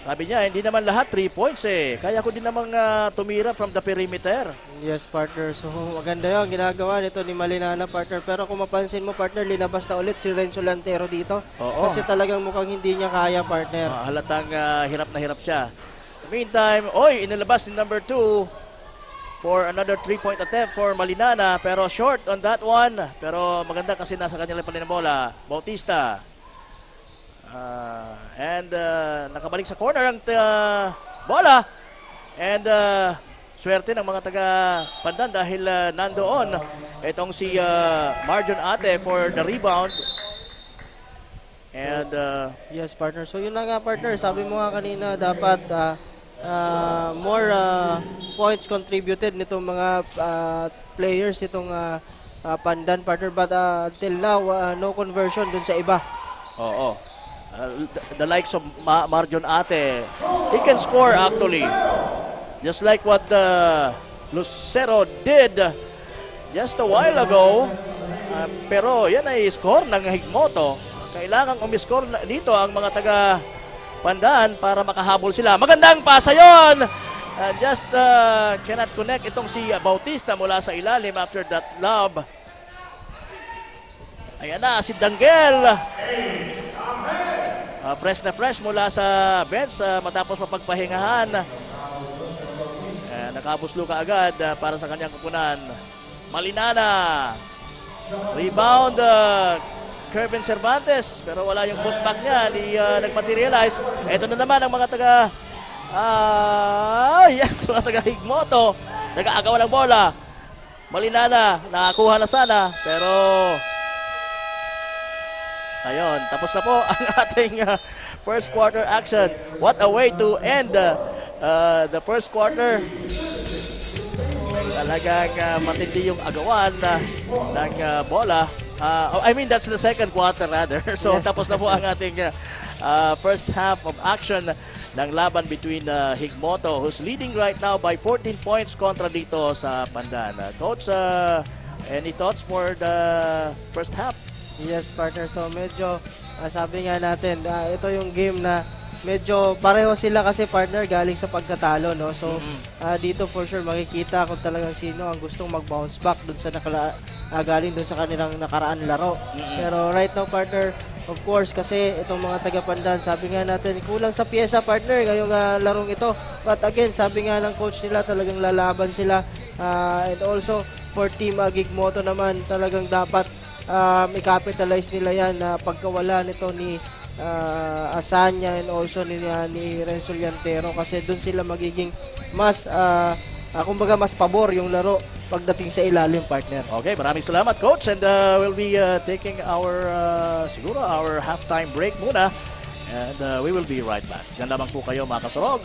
Sabi niya, hindi naman lahat 3 points Kaya ko din namang tumira from the perimeter. Yes, partner. So maganda yung ginagawa nito ni Malinana, partner. Pero kung mapansin mo, partner, linabas na ulit si Renzo Lantero dito. Oo. Kasi talagang mukhang hindi niya kaya, partner. Halatang hirap na hirap siya. In the meantime, inilabas ni number 2 for another 3-point attempt for Malinana. Pero short on that one. Pero maganda kasi nasa kanya pa rin ang bola. Bautista. And nakabalik sa corner ang bola. And swerte ng mga taga-Pandan dahil nandoon itong si Marjon Ate for the rebound. And Yes, partner. So yun na nga, partner. Sabi mo nga kanina, dapat more points contributed nitong mga players itong Pandan, partner. But until now, no conversion dun sa iba. Oo. The likes of Marjon Ate, he can score actually. Just like what Lucero did just a while ago. Pero yan ay score ng Higmoto. Kailangan umiscore dito ang mga taga Pandan para makahabol sila. Magandang pasa yon. Just cannot connect itong si Bautista mula sa ilalim after that lob. Ayan na si Dangel. Fresh na fresh mula sa bench matapos mapagpahingahan. Nakabuslo ka agad para sa kanyang kupunan. Malinana. Rebound Kervin Cervantes, pero wala yung putback niya, di nagmaterialize. Ito na naman ang mga taga mga taga Higmoto. Nag-aagawan ng bola. Malinana, nakakuha na sana, pero ayun, tapos na po ang ating first quarter action. What a way to end the first quarter. Talagang matindi yung agawan ng bola I mean, that's the second quarter rather. So Yes. tapos na po ang ating first half of action ng laban between Higmoto, who's leading right now by 14 points kontra dito sa Pandan. Coach, any thoughts for the first half? Yes, partner. So medyo sabi nga natin, ito yung game na medyo pareho sila kasi partner galing sa pagkatalo, no? So dito for sure makikita kung talagang sino ang gustong mag-bounce back dun sa galing dun sa kanilang nakaraan laro. Pero right now partner, of course kasi itong mga taga-Pandan, sabi nga natin kulang sa piyesa partner ngayong larong ito. But again, sabi nga ng coach nila talagang lalaban sila. And also for team Higmoto naman talagang dapat i-capitalize nila yan na pagkawala nito ni Asanya and also ni Renzo Llantero kasi doon sila magiging mas kumbaga mas pabor yung laro pagdating sa ilalim, partner. Okay, maraming salamat coach, and we'll be taking our siguro our halftime break muna, and we will be right back. Diyan lamang po kayo mga kasurog.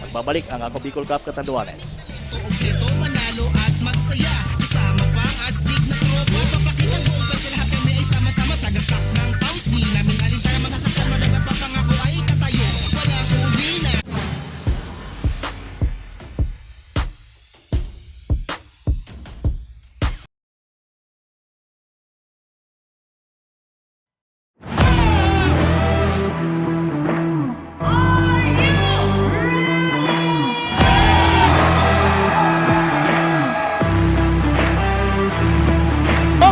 Magbabalik ang Ako Bicol Cup Catanduanes. Ito manalo at magsaya kasama pang astig na tropa papakitang buong pero sa lahat kami ay sama-sama tagakap ng pawis di namin alintana masasaktan madagapapangako ay tatayo wala kong bina.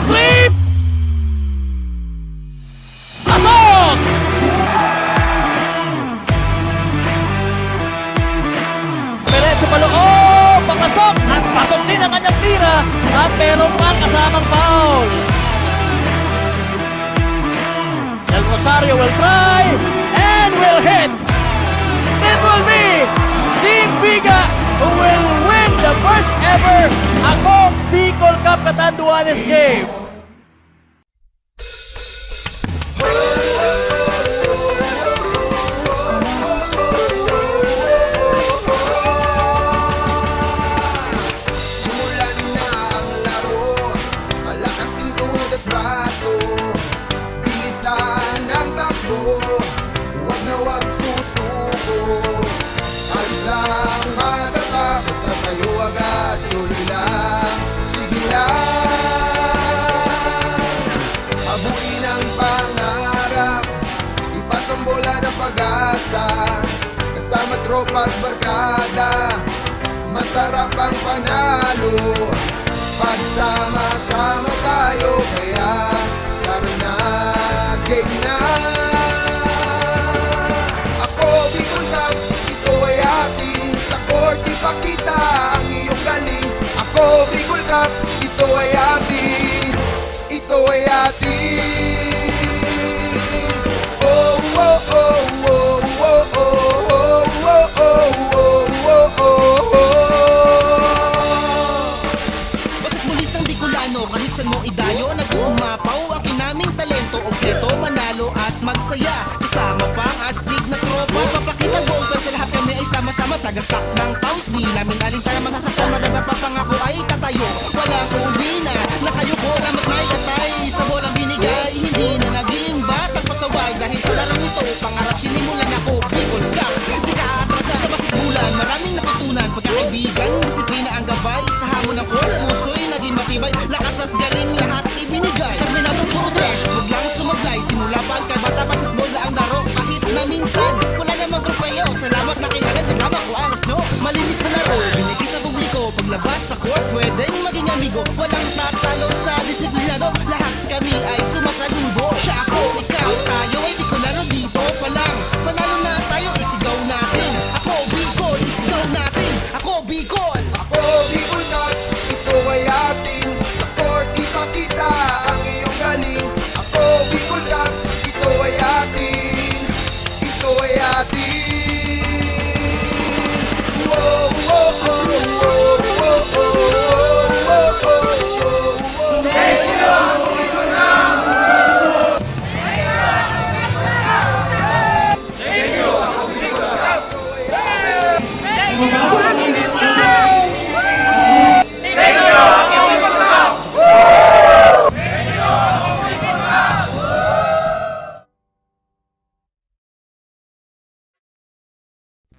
Clip! Pasok! Diretso paloob, pakasok at pasok din ang kanyang tira at meron pang kasamang foul. Del Rosario will try and will hit. It will be Team Biga who will win the first ever Ako Bicol Cup Catanduanes game. Simulan na ang laro malakasin tuhod at braso bilisan ang takbo huwag na huwag susuko ayos lang madapa basta tayo agad tuloy lang sige lang abuin ang pangarap ipasang bola ng pag-asa kasama tropa at barkada masarap ang panalo pagsama-sama tayo kaya laro na game na ako Bicol Cup ito ay atin sa court ipakita ang iyong galing ako Bicol Cup ito ay atin oh oh oh oh oh oh oh oh oh oh Basta't mulis ng Bicolano, kahit saan mo idayo nag-uumapaw ang kinaming talento Objeto, manalo at magsaya kasama pang astig na tropa papakitang buong pero sa lahat kami ay sama-sama tagakap ng pawis di namin alintana masasaktan madagapapangako ay tatayo wala kong bina na kayo ko lamat na iatay sa bolang binigay hindi na naging batang pasaway dahil sa larong ito pangarap sinimulan ako Bicol Cup di ka atrasa sa basketbulan maraming natutunan pagkakaibigan disiplina ang gabay sa hamon ng court puso'y naging matibay lakas at galing lahat ibinigay at may progress huwag lang sumablay simula pa ang kay bata basketball na ang laro kahit na minsan wala namang trofeo salamat na kilala naglamak ko angas no malinis na laro binigay sa publiko paglabas sa court pwedeng maging amigo walang tatalo sa disiplinado lahat kami ay sumasaludo siya ako ikaw tayo ay Bicolano dito pa lang panalo na tayo isigaw natin ako Bicol isigaw natin ako Bicol Cup ito ay atin sa court ipakita ang iyong galing ako Bicol Cup ito ay atin oh oh oh oh oh oh oh oh oh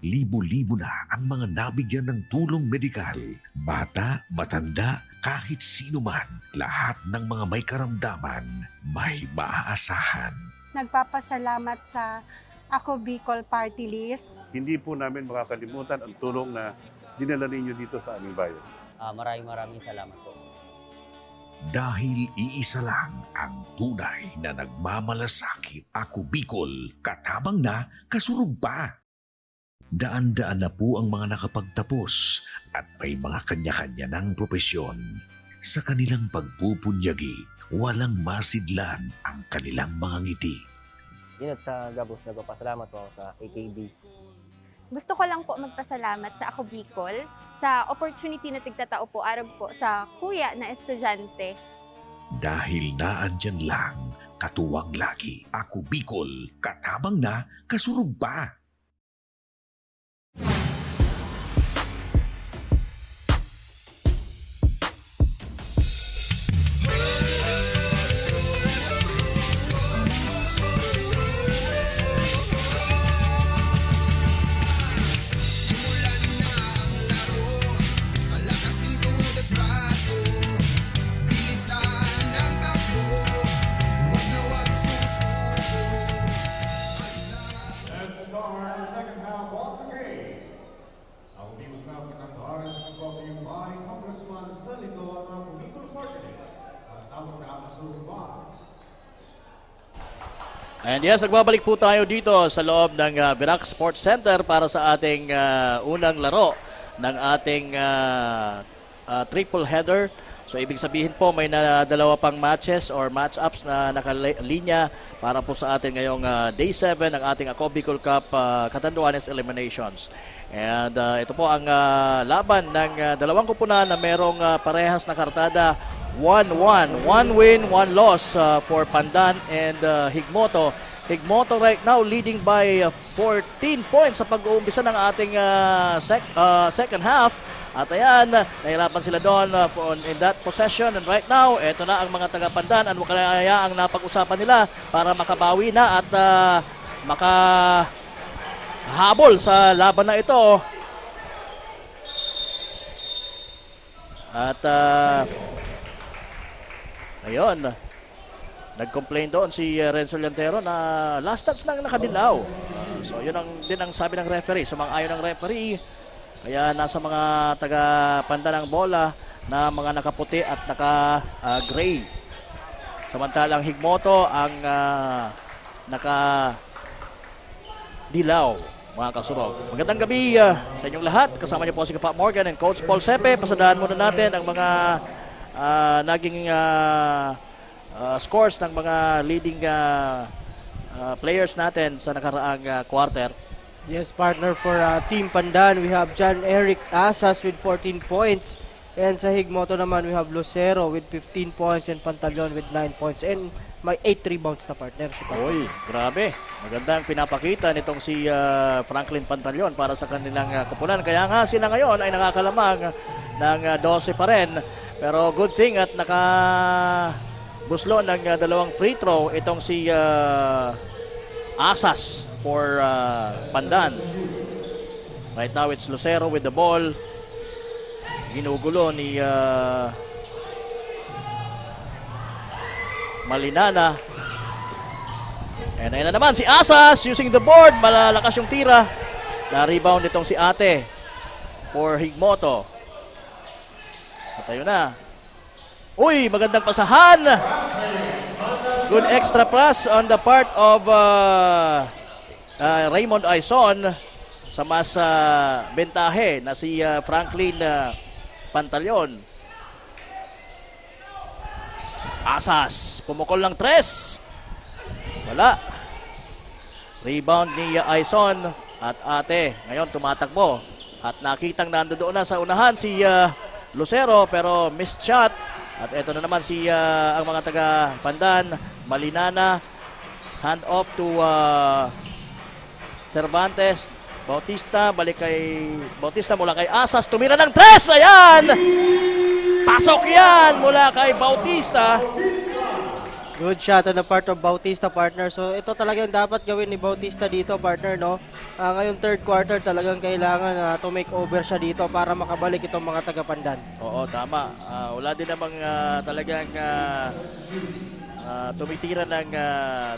Libo-libo na ang mga nabigyan ng tulong medikal. Bata, matanda, kahit sino man, lahat ng mga may karamdaman, may maaasahan. Nagpapasalamat sa Ako Bicol Party List. Hindi po namin makakalimutan ang tulong na dinala ninyo dito sa aming bayan. Maraming salamat po. Dahil iisa lang ang tunay na nagmamalasakit. Ako Bicol, katabang na, kasurug pa. Daan-daan na po ang mga nakapagtapos at may mga kanya-kanya ng propesyon. Sa kanilang pagpupunyagi, walang masidlan ang kanilang mga ngiti. Yun at sa Gabos, nagpapasalamat po ako sa AKB. Gusto ko lang po magpasalamat sa Ako Bicol sa opportunity na tigtatao po araw po sa kuya na estudyante. Dahil naandyan lang, katuwang lagi. Ako Bicol, katabang na, kasurug pa. Let's start the second half of the game. Ang Bicol Cup Katanduanes is brought to you by Congressman Salito ng Bicol Party List. At tawag na kasurba. And yes, nagbabalik po tayo dito sa loob ng Virac Sports Center para sa ating unang laro ng ating triple header. So ibig sabihin po may dalawa pang matches or match-ups na nakalinya para po sa atin ngayong Day 7 ng ating Ako Bicol Cup Catanduanes Eliminations. And ito po ang laban ng dalawang kupunan na merong parehas na kartada. 1-1. 1 win, 1 loss for Pandan and Higmoto. Higmoto right now leading by 14 points sa pag-uumpisa ng ating second half. At ayan, nahirapan sila doon in that possession. And right now, eto na ang mga taga-Pandan. Ano kaya ang napag-usapan nila para makabawi na at makahabol sa laban na ito. At ayun, nag-complain doon si Renzo Llantero na last touch nang nakadilaw. So yun din ang sabi ng referee. Sumang-ayon ng referee. Kaya nasa mga taga-Pandan ang bola na mga nakaputi at naka-gray. Samantalang Higmoto ang naka-dilaw, mga kasurog. Magandang gabi sa inyong lahat. Kasama niyo po si Kapa Morgan and Coach Paul Sepe. Pasadahan muna natin ang mga naging scores ng mga leading players natin sa nakaraang quarter. Yes, partner, for Team Pandan, we have John Eric Asas with 14 points. And sa Higmoto naman, we have Lucero with 15 points and Pantaleon with 9 points. And may 8 rebounds na partner. Uy, grabe. Maganda ang pinapakita nitong si Franklin Pantaleon para sa kanilang kupunan. Kaya nga sila ngayon ay nakakalamang ng 12 pa rin. Pero good thing at nakabuslo ng dalawang free throw itong si Asas for Pandan. Right now it's Lucero with the ball. Ginugulo ni Malinana. And ayun na naman si Asas using the board. Malalakas yung tira. Na-rebound itong si Ate for Higmoto. At ayun na. Uy, magandang pasahan. Good extra pass on the part of Raymond Aison sa mas bentahe na si Franklin Pantaleon. Asas, pumukol ng 3. Wala. Rebound ni Aison at Ate. Ngayon tumatakbo. At nakitang nandoon na sa unahan si Lucero pero missed shot. At ito na naman si ang mga taga Pandan, Malinana, hand off to Cervantes, Bautista, balik kay Bautista mula kay Asas, tumira ng 3, ayan! Pasok yan mula kay Bautista. Good shot on the part of Bautista, partner. So ito talagang dapat gawin ni Bautista dito, partner, no? Ngayong third quarter talagang kailangan to make over siya dito para makabalik itong mga taga-Pandan. Oo, tama. Wala din namang talagang tumitira ng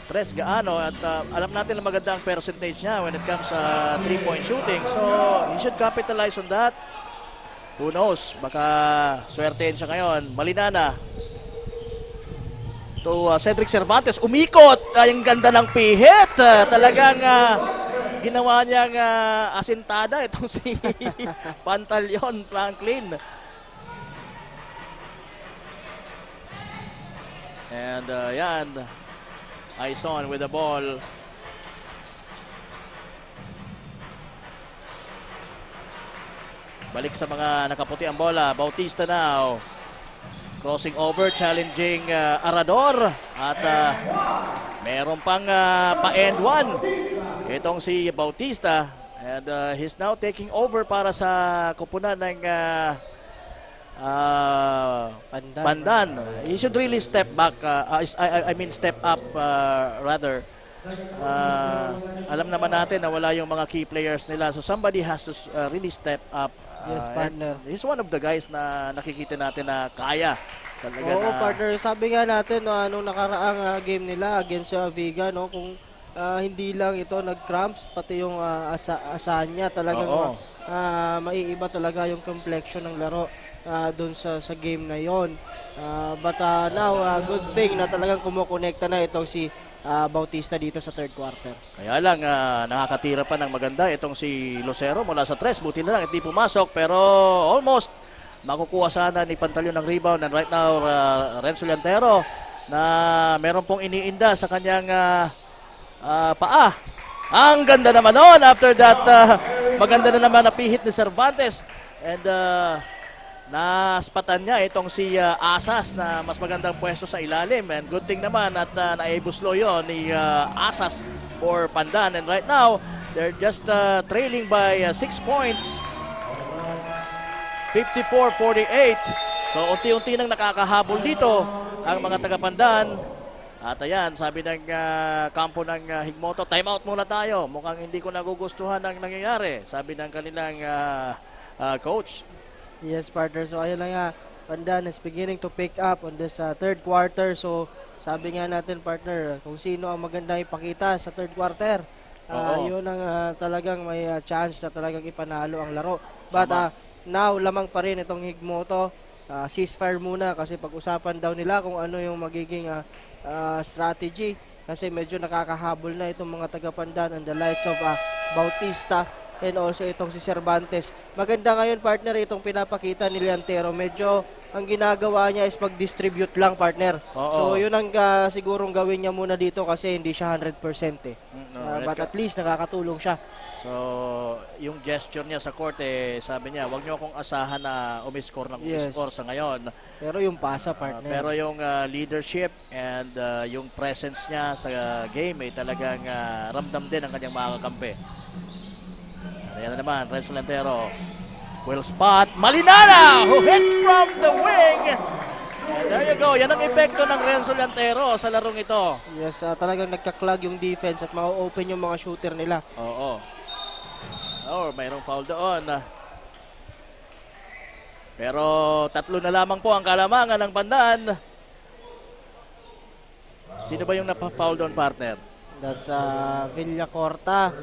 tres gaano at alam natin na maganda ang percentage niya when it comes sa 3-point shooting. So, he should capitalize on that. Who knows? Baka swertein siya ngayon. Malinana. To Cedric Cervantes, umikot. Ang ganda ng pihit. Talagang ginawa niyang asintada itong si Pantaleon Franklin. And yan, Aison with the ball. Balik sa mga nakaputi ang bola. Bautista now. Crossing over, challenging Arador. At meron pang pa-end one. Itong si Bautista. And he's now taking over para sa kupunan ng Pandan. He should really step back. I mean step up rather. Alam naman natin na wala yung mga key players nila. So somebody has to really step up. Yes, partner. He's one of the guys na nakikita natin na kaya. Talaga Oo, na, partner. Sabi nga natin, no, nung nakaraang game nila against Viga, no, kung hindi lang ito nag-cramps, pati yung Asanya, talagang maiiba talaga yung complexion ng laro doon sa game na yon. But now, good thing na talagang kumukonekta na itong si Bautista dito sa third quarter. Kaya lang, nakakatira pa ng maganda itong si Lucero mula sa tres. Buti na lang, hindi pumasok. Pero almost makukuha sana ni Pantaleon ng rebound. And right now, Renzo Llantero na meron pong iniinda sa kanyang paa. Ang ganda naman noon. After that, maganda na naman napihit ni Cervantes. And naspatan niya itong si Asas na mas magandang pwesto sa ilalim. And good thing naman at naibuslo yon ni Asas for Pandan. And right now, they're just trailing by 6 points. 54-48. So unti-unti nang nakakahabol dito ang mga taga-Pandan. At ayan, sabi ng kampo ng Higmoto, timeout muna tayo. Mukhang hindi ko nagugustuhan ang nangyayari, sabi ng kanilang coach. Yes, partner. So, ayun lang nga. Pandan is beginning to pick up on this third quarter. So, sabi nga natin, partner, kung sino ang maganda ipakita sa third quarter, yun ang talagang may chance na talagang ipanalo ang laro. But now, lamang pa rin itong Higmoto. Ceasefire muna kasi pag-usapan daw nila kung ano yung magiging strategy. Kasi medyo nakakahabol na itong mga taga-Pandan and the likes of Bautista and also itong si Cervantes. Maganda ngayon, partner, itong pinapakita ni Llantero. Medyo ang ginagawa niya is mag-distribute lang, partner. So yun ang sigurong gawin niya muna dito kasi hindi siya 100% eh. But at least nakakatulong siya. So yung gesture niya sa court sabi niya, wag niyo akong asahan na umiscore ng umiscore sa ngayon. Pero yung pasa, partner. Pero yung leadership and yung presence niya sa game talagang ramdam din ang kanyang mga kakampi. Ayan na naman, Renzo Llantero. Will spot. Malinana who hits from the wing. And there you go. Yan ang epekto ng Renzo Llantero sa larong ito. Yes, talagang nagka-clog yung defense at ma-open yung mga shooter nila. Oo. Mayroong foul doon. Pero 3 na lamang po ang kalamangan ng Pandan. Sino ba yung napa-foul doon, partner? That's Villacorta,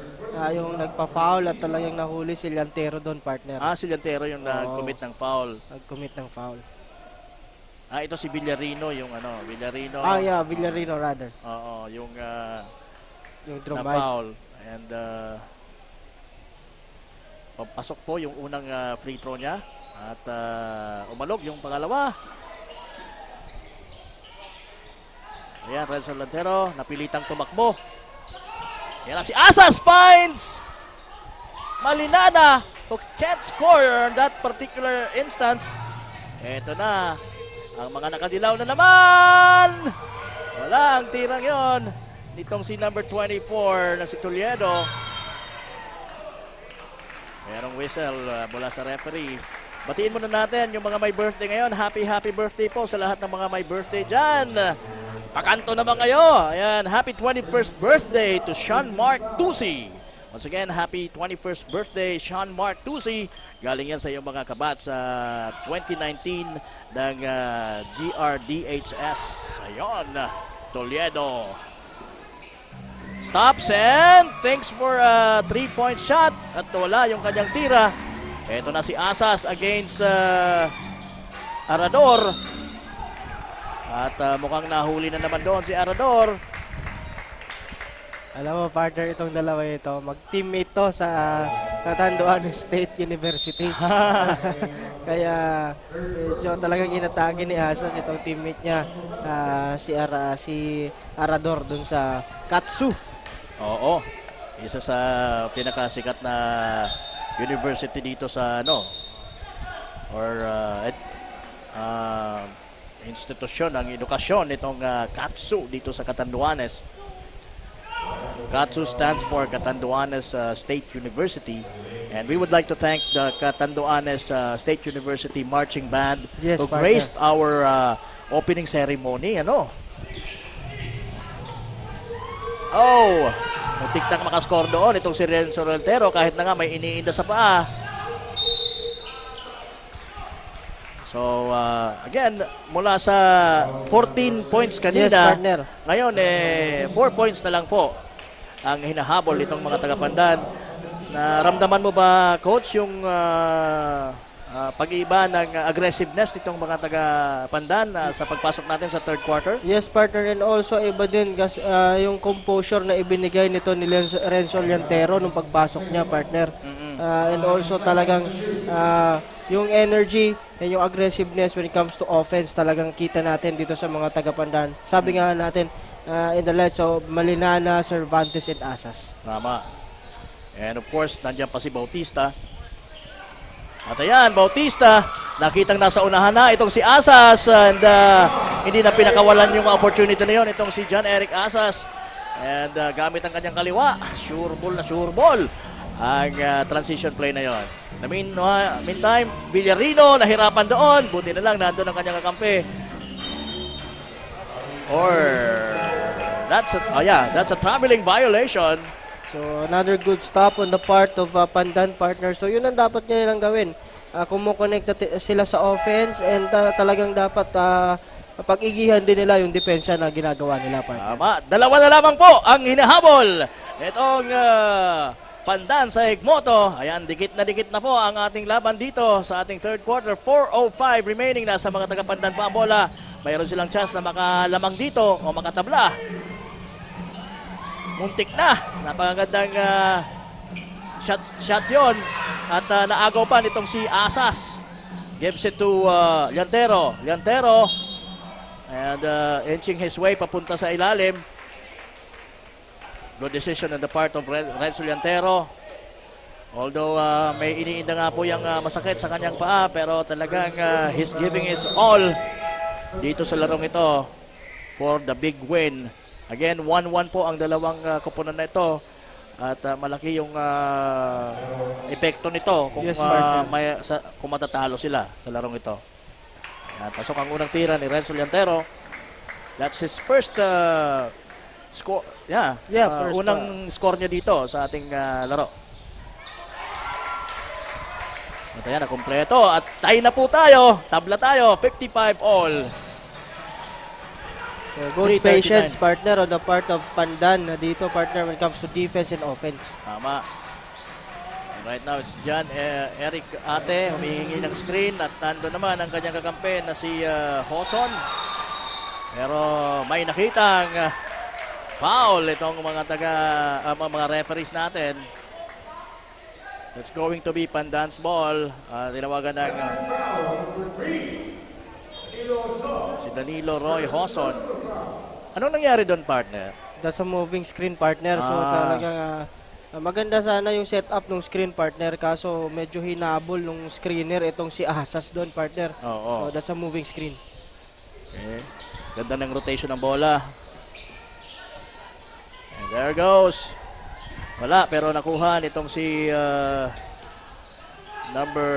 yung nagpa-foul at talagang nahuli si Llantero doon, partner. Si Llantero yung nag-commit ng foul. Nag-commit ng foul. Ito si Villarino, yung Villarino. Yeah, Villarino rather. Oo, yung na foul. And papasok po yung unang free throw niya. At umalog yung pangalawa. Ayan, Renzo Llantero, napilitang tumakbo. Yan na si Asas finds Malinana who can't score on that particular instance. Ito na, ang mga nakadilaw na naman. Wala ang tirang yon nitong si number 24 na si Toledo. Merong whistle mula sa referee. Batiin muna natin yung mga may birthday ngayon. Happy birthday po sa lahat ng mga may birthday dyan. Pakanto naman kayo. Ayan, happy 21st birthday to Sean Mark Tusi. Once again, happy 21st birthday, Sean Mark Tusi. Galing yan sa iyong mga kabat sa 2019 ng GRDHS. Ayun, Toledo. Stops and thanks for a 3-point shot. At wala yung kanyang tira. Ito na si Asas against Arador. At mukhang nahuli na naman doon si Arador. Alam mo, partner, itong dalawa ito, mag-teammate to sa Catanduanes State University. Kaya medyo talagang inatake ni Asas itong teammate niya, si Arador dun sa Katsu. Oo, isa sa pinakasikat na university dito sa institusyon ng edukasyon nitong Katsu dito sa Catanduanes. Katsu stands for Catanduanes State University, and we would like to thank the Catanduanes State University Marching Band who graced our opening ceremony. Muntik nang makascore doon itong si Renzo Reltero kahit na nga may iniinda sa paa. So, again, mula sa 14 points kanina, ngayon 4 points na lang po ang hinahabol itong mga taga-Pandan. Naramdaman mo ba, Coach, yung pag-iiba ng aggressiveness nitong mga taga-Pandan sa pagpasok natin sa third quarter? Yes, partner, and also iba din yung composure na ibinigay nito ni Renzo Llantero nung pagpasok niya, partner. And also talagang yung energy and yung aggressiveness when it comes to offense talagang kita natin dito sa mga taga-Pandan. Sabi nga natin in the lights of Malinana, Cervantes, and Asas. Tama. And of course, nandiyan pa si Bautista. At ayan, Bautista, nakitang nasa unahan na itong si Asas, and hindi na pinakawalan yung opportunity na yun itong si John Eric Asas. And gamit ang kanyang kaliwa, sure ball ang transition play na yon. In the meantime, Villarino nahirapan doon. Buti na lang nandun ang kanyang kakampi. That's a traveling violation. So another good stop on the part of Pandan, partner. So yun ang dapat nilang gawin. Kumukonekta sila sa offense, and talagang dapat pag-igihan din nila yung depensa na ginagawa nila, partner. Tama. Dalawa na lamang po ang hinahabol. Itong Pandan sa Higmoto. Ayan, dikit na po ang ating laban dito sa ating third quarter. 4:05 remaining na sa mga taga-Pandan pa ang bola. Mayroon silang chance na makalamang dito o makatabla. Muntik na. Napakagandang shot yon. At naagaw pa nitong si Asas. Gives it to Llantero. And inching his way papunta sa ilalim. Good decision on the part of Renzo Llantero. Although may iniinda nga po yung masakit sa kanyang paa, pero talagang he's giving his all dito sa larong ito for the big win. Again, 1-1 po ang dalawang koponan na ito. At malaki yung epekto nito kung, kung matatalo sila sa larong ito. At pasok ang unang tira ni Renzo Llantero. That's his first score. Unang score niya dito sa ating laro. At ayan, nakumpleto. At tie na po tayo. Tabla tayo. 55 all. So good patience, partner, on the part of Pandan dito, partner, when it comes to defense and offense. Tama. And right now, it's John Eric Ate humihingi ng screen, at nando naman ang kanyang kakampi na si Hoson. Pero may nakitang foul itong mga mga referees natin. It's going to be Pandan's ball. Tinawagan ng si Danilo Roy Hoson. Anong nangyari doon, partner? That's a moving screen, partner. So talagang maganda sana yung setup ng screen, partner. Kaso medyo hinabol ng screener itong si Asas doon, partner. So that's a moving screen. Okay. Ganda ng rotation ng bola. And there goes. Wala, pero nakuha nitong si number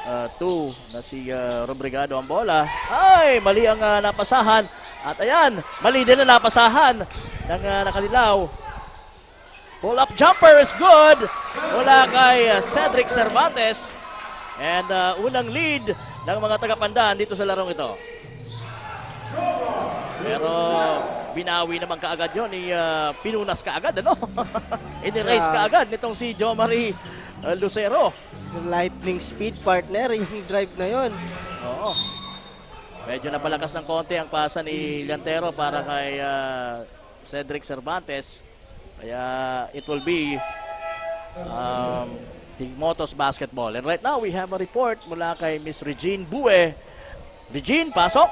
2 na si Robrigado ang bola. Ay, mali ang napasahan. At ayan, mali din na napasahan ng nakalilaw. Pull-up jumper is good. Mula kay Cedric Cervantes. And unang lead ng mga taga-Pandan dito sa larong ito. Pero binawi naman kaagad yun. Pinunas kaagad, ano? Inirace kaagad nitong si Jo Marie Lucero. Lightning speed, partner, yung drive na yon. Oo. Medyo napalakas ng konti ang pasa ni Llantero para kay Cedric Cervantes. Kaya it will be Higmoto's basketball. And right now we have a report mula kay Miss Regine Bue. Regine, pasok!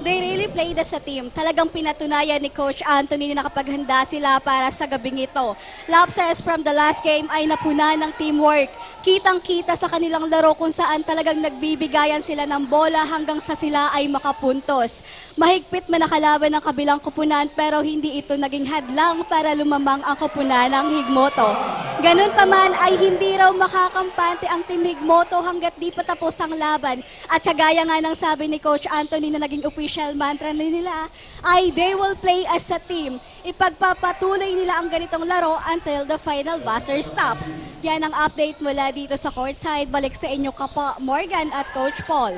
They really played as a team. Talagang pinatunayan ni Coach Anthony na nakapaghanda sila para sa gabing ito. Lapses from the last game ay napuna ng teamwork. Kitang-kita sa kanilang laro kung saan talagang nagbibigayan sila ng bola hanggang sa sila ay makapuntos. Mahigpit man nakalaban ng kabilang kupunan pero hindi ito naging hadlang para lumamang ang kupunan ng Higmoto. Ganun pa man ay hindi raw makakampante ang Team Higmoto hanggat di pa tapos ang laban. At kagaya nga ng sabi ni Coach Anthony na naging official mantra nila ay they will play as a team. Ipagpapatuloy nila ang ganitong laro until the final buzzer stops. Yan ang update mula dito sa courtside. Balik sa inyo Kapa Morgan at Coach Paul.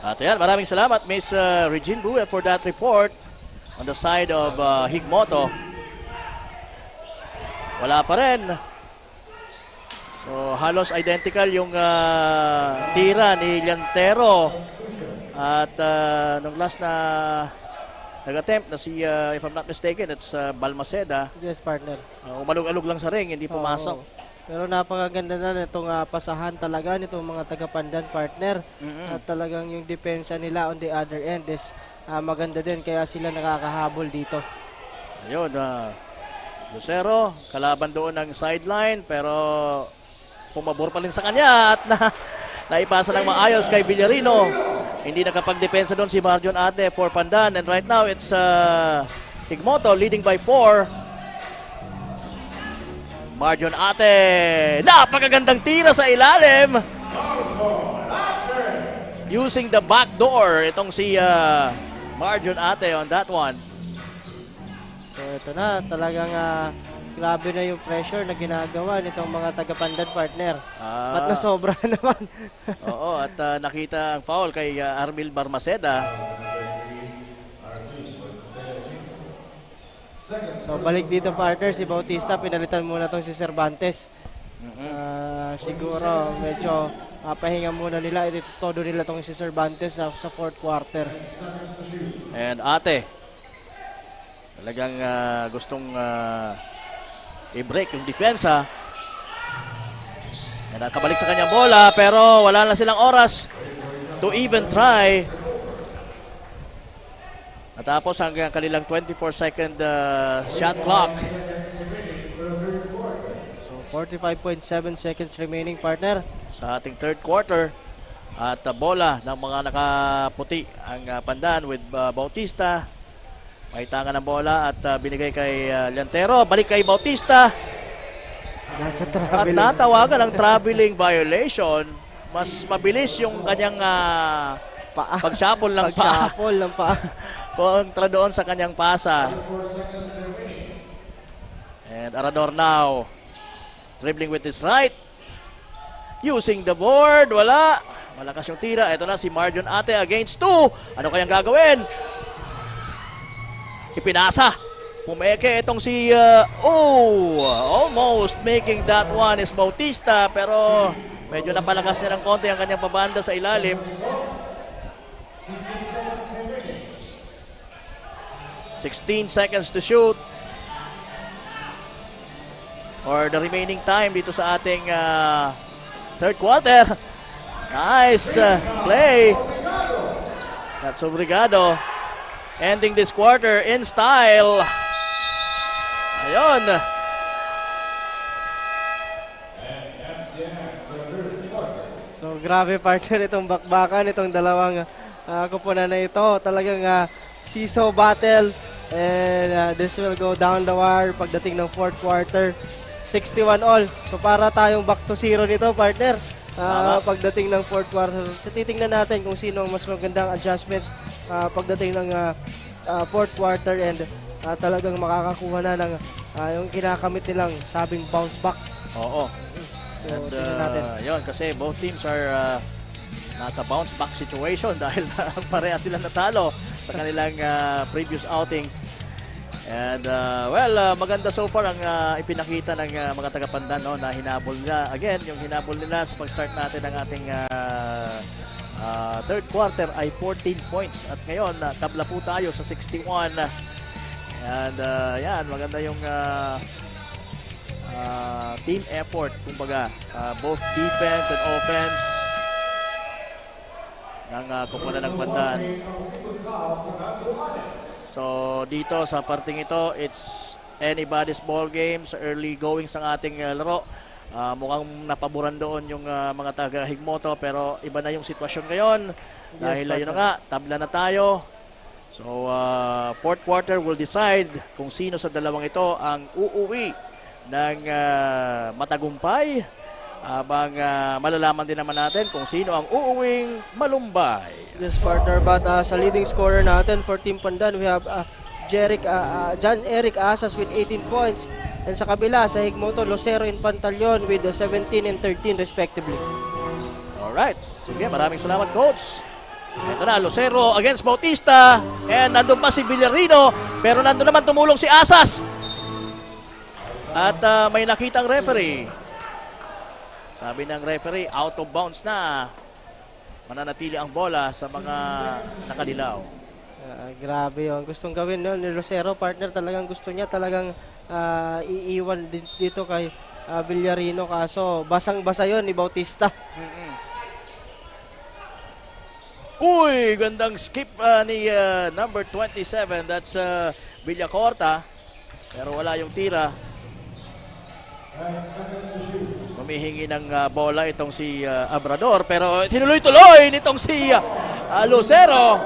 At yan, maraming salamat Miss Regine Bue for that report on the side of Higmoto. Wala pa rin. So halos identical yung tira ni Llantero. At nung last na nag-attempt na si, if I'm not mistaken, it's Balmaceda. Yes, partner. Umalog-alog lang sa ring, hindi pumasok. Pero napakaganda na itong pasahan talaga nitong mga taga-Pandan, partner. At talagang yung depensa nila on the other end is maganda din, kaya sila nakakahabol dito. Ayun, Lucero, kalaban doon ng sideline, pero pumabor pa rin sa kanya at naipasa ng maayos kay Villarino. Hindi nakapagdepensa doon si Marjon Ate for Pandan. And right now, it's Higmoto leading by 4. Marjon Ate. Napakagandang tira sa ilalim. Using the back door. Itong si Marjon Ate on that one. So ito na, talagang grabe na yung pressure na ginagawa nitong mga taga-Pandan, partner. At nasobra naman. Oo, at nakita ang foul kay Armil Balmaceda. So balik dito, partner, si Bautista, pinalitan muna tong si Cervantes. Siguro medyo pahinga muna nila, todo nila tong si Cervantes sa fourth quarter. And Ate, talagang gustong i-break yung depensa. And nakabalik sa kanyang bola pero wala na silang oras to even try. Natapos hanggang kanilang 24-second shot clock. So 45.7 seconds remaining, partner. Sa ating third quarter. At bola ng mga nakaputi ang Pandan with Bautista. May tanga ng bola at binigay kay Llantero. Balik kay Bautista. At natawagan ng traveling violation. Mas mabilis yung kanyang pag-shuffle ng paa. Kontra doon sa kanyang pasa. And Arador now. Dribbling with his right. Using the board. Wala. Malakas yung tira. Ito na si Marjon Ate against 2. Ano kayang gagawin? Ipinasa. Pumeke itong si almost making that one is Bautista pero medyo napalakas niya ng konti ang kanyang pabanda sa ilalim. 16 seconds to shoot or the remaining time dito sa ating third quarter. Nice play. That's Obrigado. Ending this quarter in style. Ayun. So grabe, partner, itong bakbakan, itong dalawang kupunan na ito. Talagang seesaw battle. And this will go down the wire pagdating ng fourth quarter. 61 all. So para tayong back to zero nito, partner. pagdating ng fourth quarter. So, titingnan natin kung sino ang mas magandang adjustments pagdating ng fourth quarter and talagang makakakuha na ng yung kinakamit nilang sabing bounce back. Oo. So, And tingnan natin. yun, kasi both teams are nasa bounce back situation dahil pareha sila natalo sa kanilang previous outings. And maganda so far ang ipinakita ng mga taga-Pandan, no, na hinabol nila. Again, yung hinabol nila sa pag-start natin ng ating third quarter ay 14 points. At ngayon, tabla po tayo sa 61. And yan, maganda yung team effort, kumbaga, both defense and offense ng kupunan ng Pandan. So dito sa parting ito, it's anybody's ball game sa early goings ng ating laro. Mukhang napaboran doon yung mga taga Higmoto, pero iba na yung sitwasyon ngayon dahil yun na nga, tabla na tayo. So fourth quarter will decide kung sino sa dalawang ito ang uuwi ng matagumpay, habang malalaman din naman natin kung sino ang uuwing malumbay. Yes, partner, but sa leading scorer natin for Team Pandan, we have John Eric Asas with 18 points. And sa kabila, sa Higmoto, Lucero and Pantaleon with 17 and 13 respectively. Alright. Sige, maraming salamat, Coach. Ito na, Lucero against Bautista. And nandun pa si Villarino, pero nandun naman tumulong si Asas. At may nakitang referee. Sabi ng referee, out of bounds na. Mananatili ang bola sa mga nakadilaw. Grabe yun. Gustong gawin yun ni Lucero, partner. Talagang gusto niya talagang iiwan dito kay Villarino. Kaso basang-basa yun ni Bautista. Uy, gandang skip ni number 27. That's Villacorta. Pero wala yung tira. Humihingi ng bola itong si Abrador, pero tinuloy-tuloy nitong si Lucero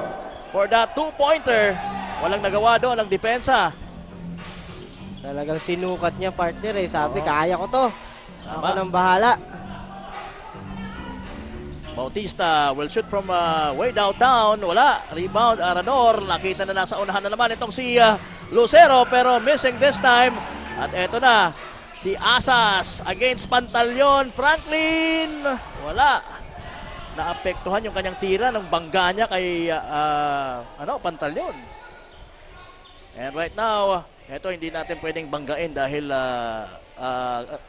for that two-pointer. Walang nagawa doon ang depensa. Talagang sinukat niya, partner. Sabi, kaya ko to. Ako nang bahala. Bautista will shoot from way downtown. Wala. Rebound, Arador. Nakita na nasa unahan na naman itong si Lucero, pero missing this time. At eto na, si Asas against Pantaleon. Franklin, wala. Naapektuhan yung kanyang tira ng bangga niya kay Pantaleon. And right now, eto hindi natin pwedeng banggain dahil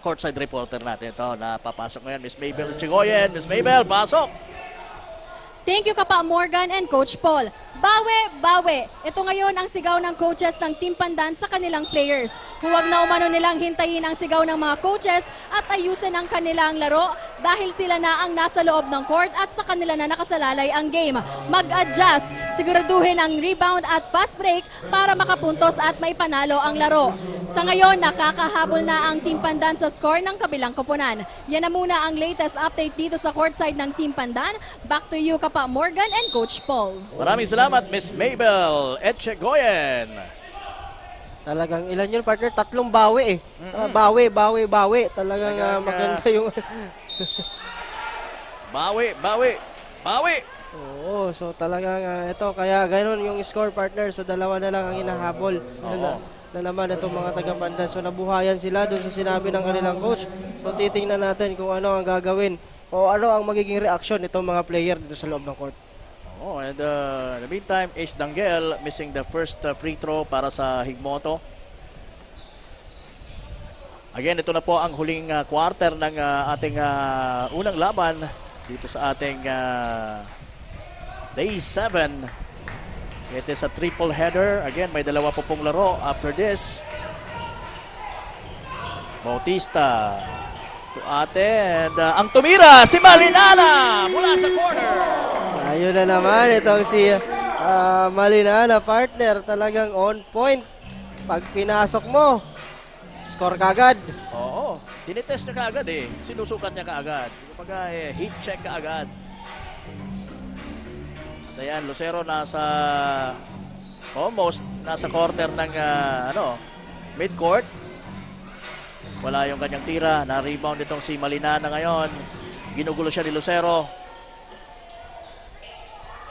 courtside reporter natin ito na papasok ngayon. Miss Mabel Chigoyen. Miss Mabel, pasok! Thank you, Kapa Morgan and Coach Paul. Bawi, bawi. Ito ngayon ang sigaw ng coaches ng Team Pandan sa kanilang players. Huwag na umano nilang hintayin ang sigaw ng mga coaches at ayusin ang kanilang laro dahil sila na ang nasa loob ng court at sa kanila na nakasalalay ang game. Mag-adjust, siguraduhin ang rebound at fast break para makapuntos at may panalo ang laro. Sa ngayon, nakakahabol na ang Team Pandan sa score ng kabilang koponan. Yan na muna ang latest update dito sa courtside ng Team Pandan. Back to you, Kapa Morgan and Coach Paul. Maraming salamat, Miss Mabel Etchegoyen. Talagang ilan yun, partner? 3 bawi eh. Bawi. Talagang maganda yung... bawi. Oo, so talagang ito, kaya ganoon yung score, partner. So dalawa na lang ang hinahabol na naman itong mga taga-Pandan. So nabuhayan sila doon sa sinabi ng kanilang coach. So titingnan natin kung ano ang gagawin o ano ang magiging reaction nitong mga player dito sa loob ng court. Oh, and in the meantime, Ace Danguel missing the first free throw para sa Higmoto. Again, ito na po ang huling quarter ng ating unang laban dito sa ating Day 7. It is a triple header. Again, may dalawa po pong laro after this. Bautista to ate, and ang tumira si Malinana mula sa corner. Ayun na naman itong si Malinana, partner. Talagang on point. Pag pinasok mo, score kagad. Oo, tinitest niya kaagad eh. Sinusukat niya kaagad. Kumbaga heat check kaagad. At ayan, Lucero almost nasa corner ng midcourt. Wala yung kanyang tira. Na-rebound itong si Malinana ngayon. Ginugulo siya ni Lucero.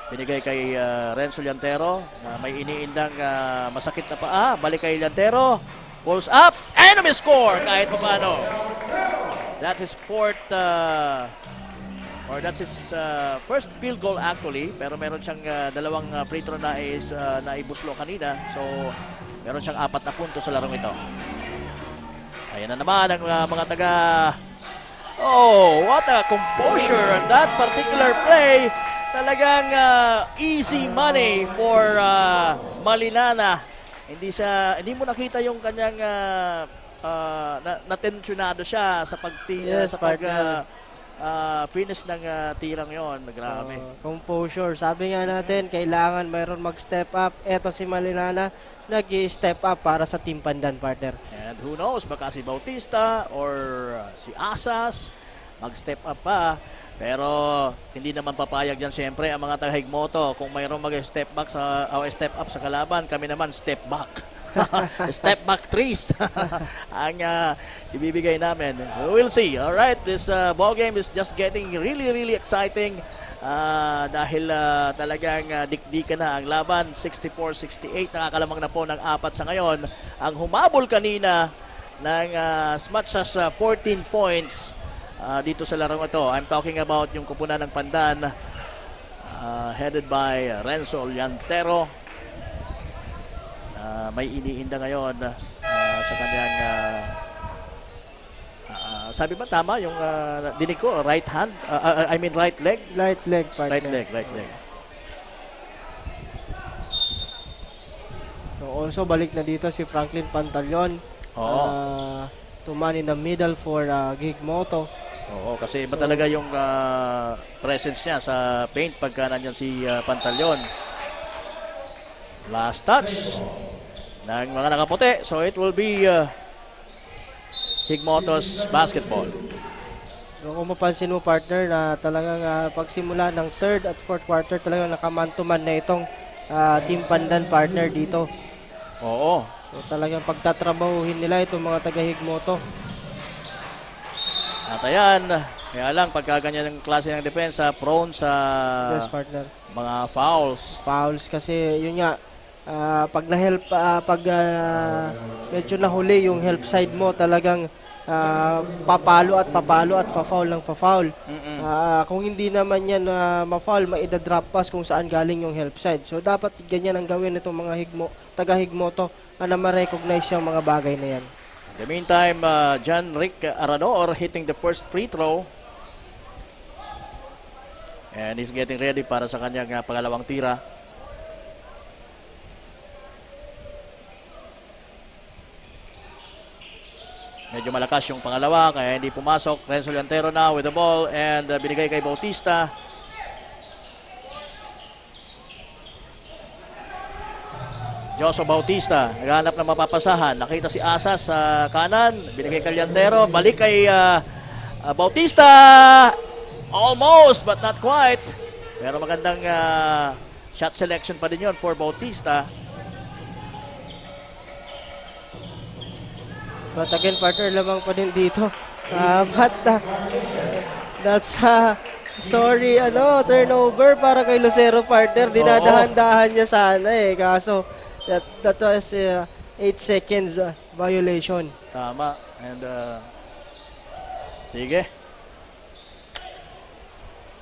Binigay kay Renzo Llantero na may iniindang masakit na paa. Balik kay Llantero. Pulls up. And may score kahit pa paano. That's his fourth or that's his first field goal actually. Pero meron siyang dalawang free throw na naibuslo kanina. So meron siyang 4 na punto sa larong ito. Ayan na naman ang mga taga... Oh, what a composure on that particular play. Talagang easy money for Malinana. Hindi mo nakita yung kanyang natensyonado siya sa finish ng tirang yon. Grabe. So, composure. Sabi nga natin, kailangan mayroon mag-step up. Eto si Malinana, nag-step up para sa Team Pandan, partner. And who knows, baka si Bautista or si Asas mag-step up pa. Pero hindi naman papayag yan siyempre ang mga taga-Higmoto. Kung mayroong mag-step back step up sa kalaban, kami naman step back. Step back threes ang ibibigay namin. We'll see. All right, this ball game is just getting really, really exciting dahil talagang dikdikan na ang laban. 64-68, nakakalamang na po ng 4 sa ngayon. Ang humabol kanina ng as much as 14 points dito sa larong ito. I'm talking about yung kupunan ng Pandan headed by Renzo Llantero. May iniinda ngayon sa kanyang sabi ba tama yung dinig ko, right hand? Right leg? Right leg, partner. Right leg. So also balik na dito si Franklin Pantaleon. To man in the middle for Higmoto. Oo, kasi iba talaga yung presence niya sa paint pagka nandiyan si Pantaleon. Last touch ng mga nakaputi. So it will be Higmoto's basketball. So kung mapansin mo, partner, na talagang pagsimula ng 3rd at 4th quarter talagang nakaman-to-man na itong Team Pandan, partner, dito. Oo. So talagang pagtatrabahuhin nila itong mga taga-Higmoto. At ayan, kaya lang pagka ganyan ang klase ng depensa, prone sa partner, mga fouls. Fouls kasi yun nga, pag na-help, medyo nahuli yung help side mo, talagang papalo at fa-foul ng fa-foul. Kung hindi naman yan ma-foul, maida-drop pass kung saan galing yung help side. So dapat ganyan ang gawin itong mga taga-Higmoto na ma-recognize yung mga bagay na yan. In the meantime, John Rick Aranor hitting the first free throw. And he's getting ready para sa kanyang pangalawang tira. Medyo malakas yung pangalawa kaya hindi pumasok. Renzo Llantero now with the ball and binigay kay Bautista. Joshua Bautista, naghanap ng mapapasahan. Nakita si Asas sa kanan. Binigay kay Llantero. Balik kay Bautista. Almost, but not quite. Pero magandang shot selection pa din yun for Bautista. But again, partner, lamang pa din dito. But that's turnover para kay Lucero, partner. Dinadahan-dahan niya sana kaso that was 8 seconds violation. Tama. And sige.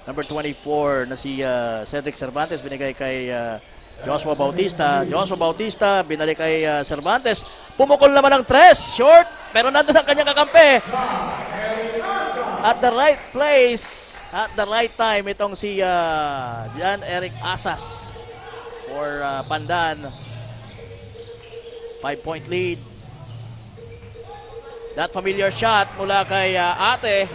Number 24 na si Cedric Cervantes binigay kay Joshua Bautista. Joshua Bautista binalik kay Cervantes. Pumukol naman ng 3. Short. Pero nandun ang kanyang kakampi. At the right place, at the right time, itong si John Eric Asas for Pandan. 5-point lead. That familiar shot mula kay Ate.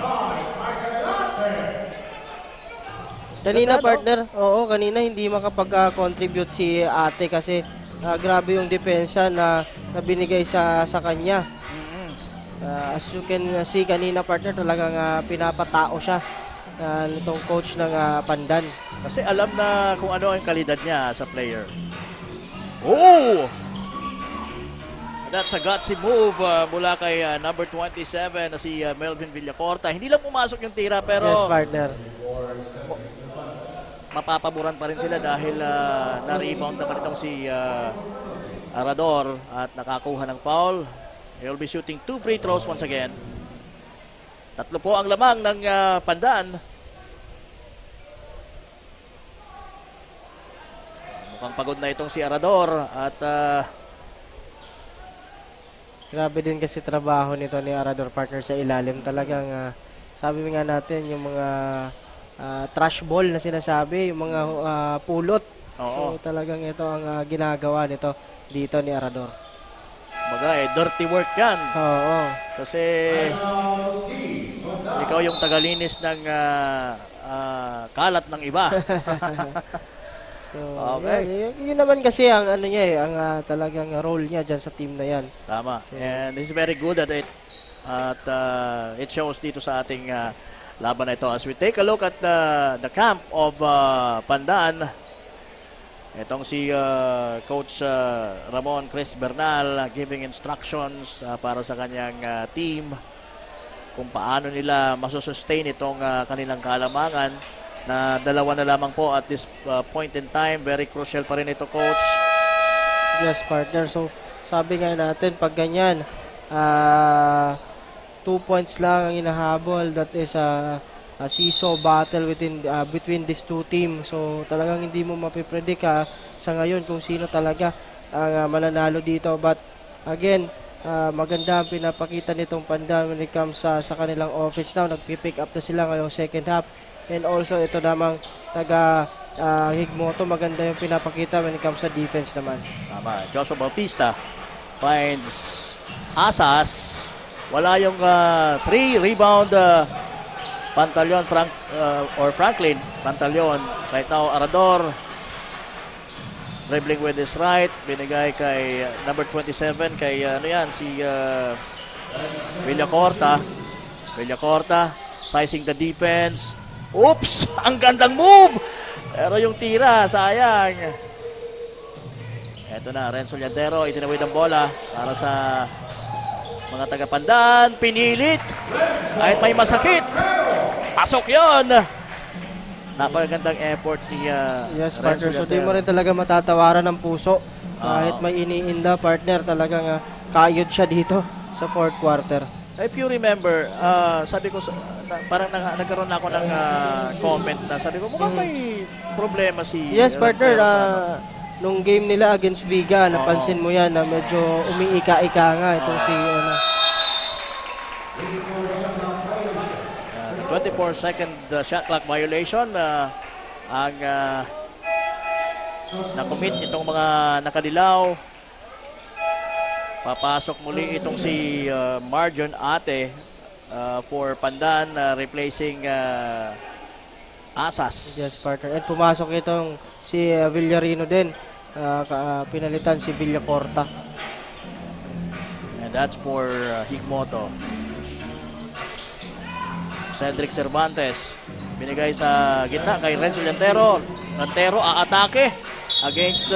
Kanina, partner, kanina hindi makapag-contribute si Ate kasi grabe yung depensa na binigay sa kanya. As you can see kanina, partner, talagang pinapatao siya nitong coach ng Pandan. Kasi alam na kung ano ang kalidad niya sa player. Oh! That's a gutsy move mula kay number 27 na si Melvin Villacorta. Hindi lang pumasok yung tira pero Yes, partner. mapapaboran pa rin sila dahil na-rebound naman itong si Arador at nakakuha ng foul. He'll be shooting 2 free throws once again. 3 po ang lamang ng Pandan. Mukhang pagod na itong si Arador at Grabe din kasi trabaho nito ni Arador, partner, sa ilalim. Talagang sabi nga natin yung mga trash ball na sinasabi, yung mga pulot. Oo. So talagang ito ang ginagawa nito dito ni Arador. dirty work yan. Oo. Kasi ikaw yung tagalinis ng kalat ng iba. So, Okay. yun naman kasi ang ano niya ang talagang role niya diyan sa team na 'yan. Tama. And he's very good at it. At it shows dito sa ating laban na ito. As we take a look at the camp of Pandan, itong si Coach Ramon Chris Bernal giving instructions para sa kanyang team kung paano nila masusustain itong kanilang kalamangan na 2 na lamang po at this point in time. Very crucial pa rin ito, Coach. Yes, partner. So, sabi nga natin, pag ganyan, 2 points lang ang inahabol. That is a seesaw battle between these two teams. So, talagang hindi mo mapipredict sa ngayon kung sino talaga ang mananalo dito. But, again, maganda ang pinapakita nitong Pandan when it comes sa kanilang offense now. Nagpipick up na sila ngayong second half. And also, ito namang Higmoto, maganda yung pinapakita when it comes sa defense naman. Tama. Joshua Bautista finds Asas. Wala yung 3 rebound Pantaleon or Franklin Pantaleon. Right now, Arador dribbling with his right. Binigay kay number 27 kay si Villacorta. Villacorta sizing the defense. Oops! Ang gandang move! Pero yung tira, sayang. Eto na, Renzo Llantero, itinawid ang bola para sa mga taga-Pandan. Pinilit! Kahit may masakit. Pasok yon. Napakagandang effort ni Yes, Renzo partner. So, Llantero. di mo rin talaga matatawaran ng puso. Kahit may iniinda, partner, talagang kayod siya dito sa fourth quarter. If you remember, sabi ko, parang nagkaroon na ako ng comment na sabi ko, mukhang may problema si Yes, partner. Llantero Nung game nila against Viga, napansin mo yan na medyo umiika-ika nga itong si 24-second shot clock violation ang na-commit itong mga nakadilaw. Papasok muli itong si Marjon Ate for Pandan, replacing Asas. Yes, partner. At pumasok itong si Villarino din. Pinalitan si Villacorta. And that's for Higmoto. Cedric Cervantes binigay sa gitna kay Renzo Llantero. Llantero aatake against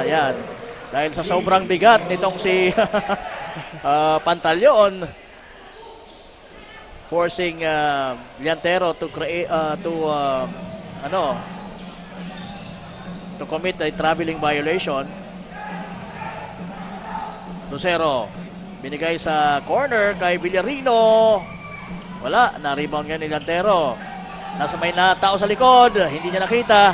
yan. Dahil sa sobrang bigat nitong si Pantaleon, forcing Llantero to create to commit a traveling violation. Lucero binigay sa corner kay Villarino. Wala, na-rebound nga ni Llantero. Nasa may tao sa likod, hindi niya nakita.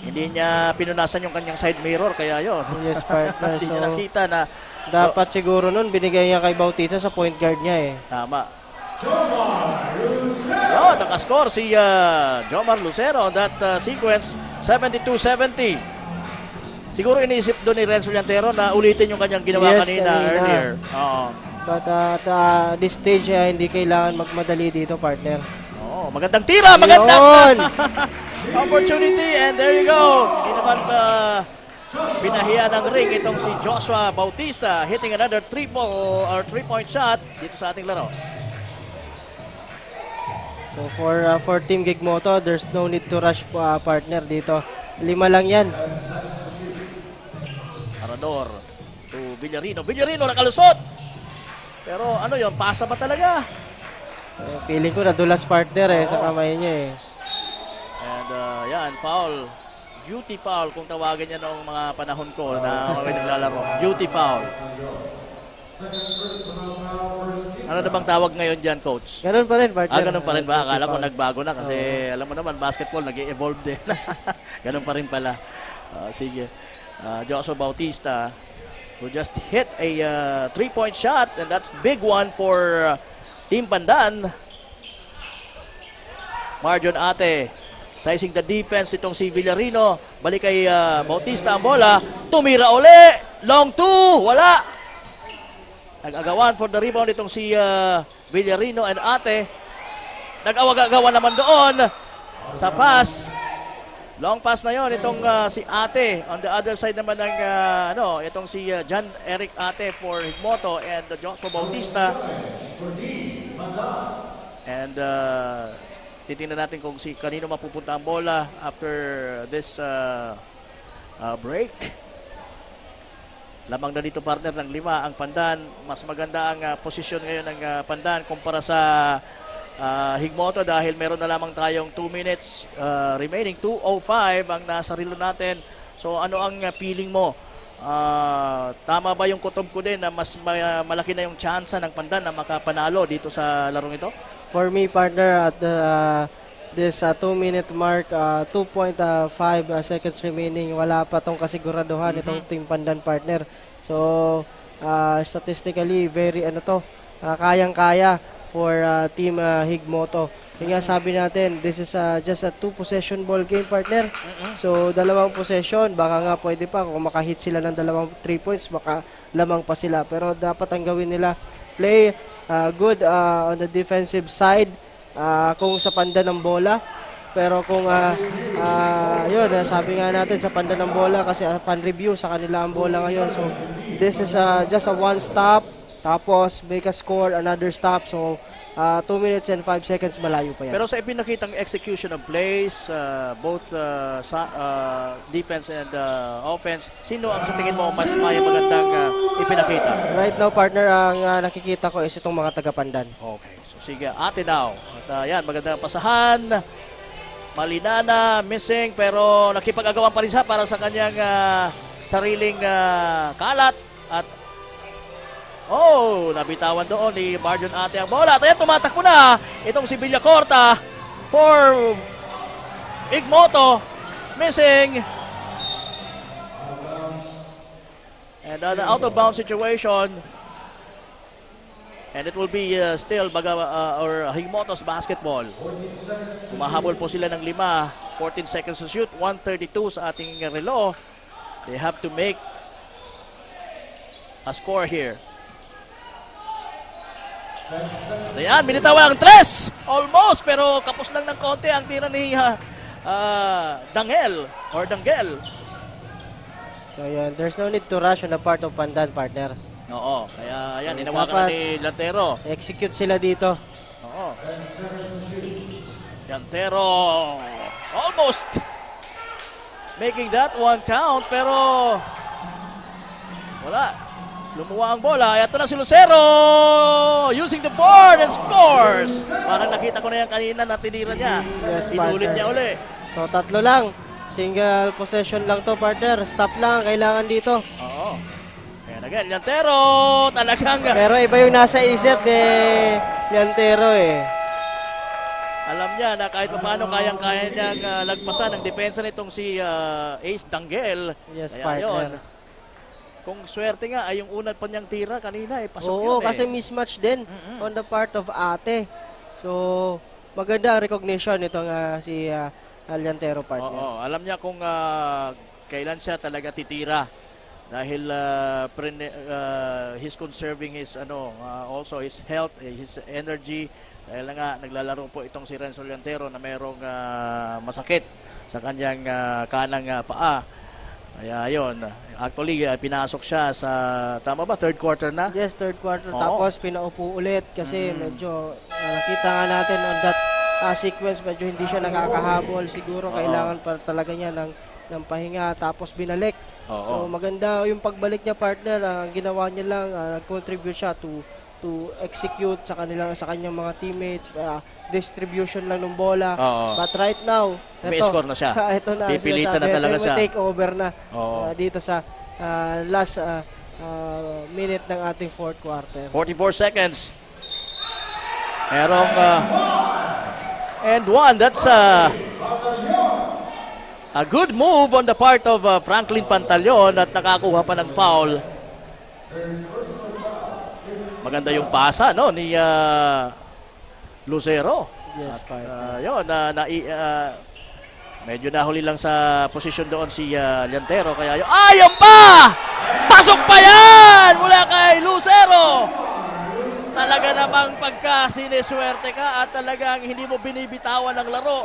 Hindi niya pinunasan yung kanyang side mirror, kaya yon. Yes, partner. Hindi niya nakita na dapat siguro nun binigay niya kay Bautista sa point guard niya Tama. Nakascore si Jomar Lucero on that sequence, 72-70. Siguro iniisip doon ni Renzo Llantero na ulitin yung kanyang ginawa kanina earlier. But at this stage, hindi kailangan magmadali dito, partner. Magandang tira! Magandang opportunity, and there you go. Hindi naman pinahiya ng ring itong si Joshua Bautista, hitting another 3-point shot dito sa ating laro. So for Team Higmoto, there's no need to rush partner dito. 5 lang yan. Amador to Villarino. Villarino nakalusot. Pero ano yun, pasa ba talaga? Feeling ko nadulas partner sa kamay niya eh. And yan, foul. Duty foul kung tawagin niya noong mga panahon ko na may naglalaro. Duty foul. Ano na bang tawag ngayon dyan, coach? Ganun pa rin, partner. Ganun pa rin ba? Akala ko nagbago na kasi alam mo naman, basketball nag-evolve din. Ganun pa rin pala. Sige. Joshua Bautista who just hit a 3-point shot and that's big one for Team Pandan. Marjon Ate sizing the defense itong si Villarino. Balik kay Bautista ang bola. Tumira uli. Long two. Wala. Nag-agawan for the rebound itong si Villarino and Ate. Nag-awag-agawan naman doon sa pass. Long pass na yon itong si Ate. On the other side naman ng itong si John Eric Ate for Higmoto and Joshua Bautista. And titingnan natin kung kanino mapupunta ang bola after this break. Lamang na dito partner ng 5 ang Pandan. Mas maganda ang posisyon ngayon ng Pandan kumpara sa Higmoto dahil meron na lamang tayong 2 minutes remaining. 2:05 ang nasa relo natin. So ano ang feeling mo? Tama ba yung kutob ko din na mas malaki na yung tsansa ng Pandan na makapanalo dito sa larong ito? For me, partner, at this 2-minute mark, 2.5 seconds remaining, wala pa tong kasiguraduhan itong Team Pandan, partner. So, statistically, very kayang-kaya for Team Higmoto. Yung nga sabi natin, this is just a 2-possession ball game, partner. So, 2 possession, baka nga pwede pa. Kung makahit sila ng 2 3 points, baka lamang pa sila. Pero dapat ang gawin nila, play good on the defensive side kung sa Pandan ng bola. Pero kung yun, sabi nga natin sa Pandan ng bola kasi pan-review sa kanila ang bola ngayon. So, this is just a 1 stop. Tapos, make a score, another stop. So, 2 minutes and 5 seconds, malayo pa yan. Pero sa ipinakitang execution of plays, both defense and offense, sino ang sa tingin mo mas may magandang ipinakita? Right now, partner, ang nakikita ko is itong mga taga-Pandan. Okay. So, sige. Ate now. At yan, magandang pasahan. Malinana, missing, pero nakipag-agawan pa rin siya para sa kanyang sariling kalat. At nabitawan doon ni Marjon Ate ang bola. At ayan, tumatakbo na itong si Villacorta for Higmoto. Missing. And an out-of-bounds situation. And it will be still Higmoto's basketball. Umahabol po sila ng 5. 14 seconds to shoot. 1:32 sa ating relo. They have to make a score here. Ayan, binitawan ang 3. Almost, pero kapos lang ng konti ang tira ni Danggel. So yan, there's no need to rush on the part of Pandan, partner. Oo, kaya ayan, inawakan na ni Lantero. Execute sila dito. Oo. Lantero, almost making that one count, pero wala. Lumuwa ang bola. Ito na si Lucero using the board and scores. Parang nakita ko na yan kanina na tinira niya. Yes, inulit niya uli. So, 3 lang. Single possession lang to, partner. Stop lang kailangan dito. Oo. Ayan again, Lantero. Talagang. Pero iba yung nasa isip ni Lantero eh. Alam niya na kahit paano kayang-kaya niyang lagpasan ang depensa nitong si Ace Danggel. Yes, kaya partner. Yun, kung swerte nga ay yung unat pa niyang tira kanina pasok yun. Oo, kasi mismatch din on the part of Ate. So, maganda ang recognition itong si Lantero, partner. Oo, alam niya kung kailan siya talaga titira. Dahil he's conserving his also his health, his energy. Dahil nga naglalaro po itong si Renzo Lantero na mayroong masakit sa kanyang kanang paa. Kaya yun, actually pinasok siya sa, tama ba, 3rd quarter na? Yes, 3rd quarter. Oo. Tapos pinaupo ulit kasi medyo nakita nga natin on that sequence, medyo hindi siya nakakahabol. Siguro kailangan pa talaga niya ng ng pahinga tapos binalik. Oo. So maganda yung pagbalik niya, partner. Ang ginawa niya lang, nag-contribute siya to execute sa kanyang mga teammates, distribution lang ng bola. Oo. But right now, May score na siya. Ito na, Pipilitan sinasabi, na talaga ito yung siya. take over na Oo. dito sa last minute ng ating fourth quarter. 44 seconds. Merong and one. That's a good move on the part of Franklin Pantaleon at nakakuha pa ng foul. Maganda yung pasa no ni Lucero. Yes, At, yun, medyo nahuli lang sa posisyon doon si Llantero. Kaya yun, yan pa! Pasok pa yan! Mula kay Lucero! Talaga namang pagka sineswerte ka at talagang hindi mo binibitawan ng laro,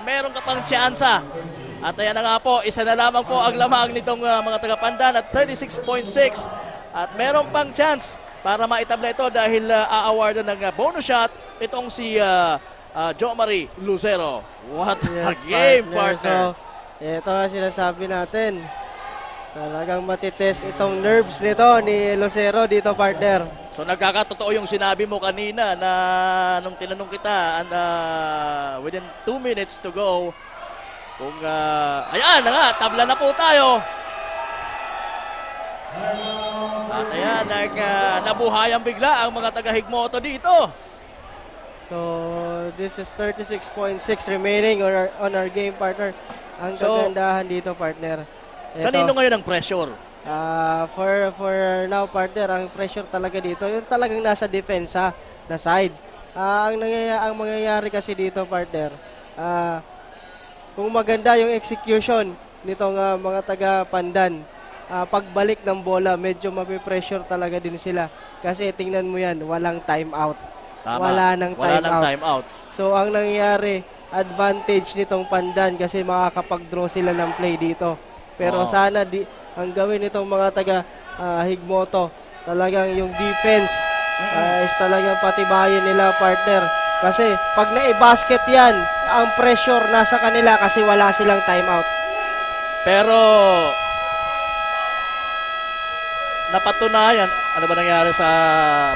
meron ka pang tsansa. At ayan na nga po, isa na lamang po ang lamang nitong mga taga-Pandan at 36.6. At meron pang chance para maitabla ito dahil aawardan ng bonus shot itong si Jomari Lucero. What a game, partner! So, ito ang sinasabi natin. Talagang matitest itong nerves nito ni Lucero dito, partner. So nagkakatotoo yung sinabi mo kanina na nung tinanong kita and within 2 minutes to go kung ayan na nga, tabla na po tayo. At ayan, nabuhayan bigla ang mga taga-Higmoto dito. So, this is 36.6 remaining on our game, partner. Ang kagandahan dito, partner. Kanino ngayon ang pressure? For now, partner, ang pressure talaga dito, yung talagang nasa depensa na side. Ang mangyayari kasi dito, partner, kung maganda yung execution nitong mga taga-Pandan, pagbalik ng bola, medyo mapipressure talaga din sila. Kasi tingnan mo yan, walang time out. Tama. Wala nang time out. So, ang nangyayari, advantage nitong Pandan kasi makakapag-draw sila ng play dito. Pero sana ang gawin nitong mga taga Higmoto, talagang yung defense is talagang patibayin nila, partner. Kasi pag na-basket yan, ang pressure nasa kanila kasi wala silang timeout. Pero napatunayan, ano ba nangyari sa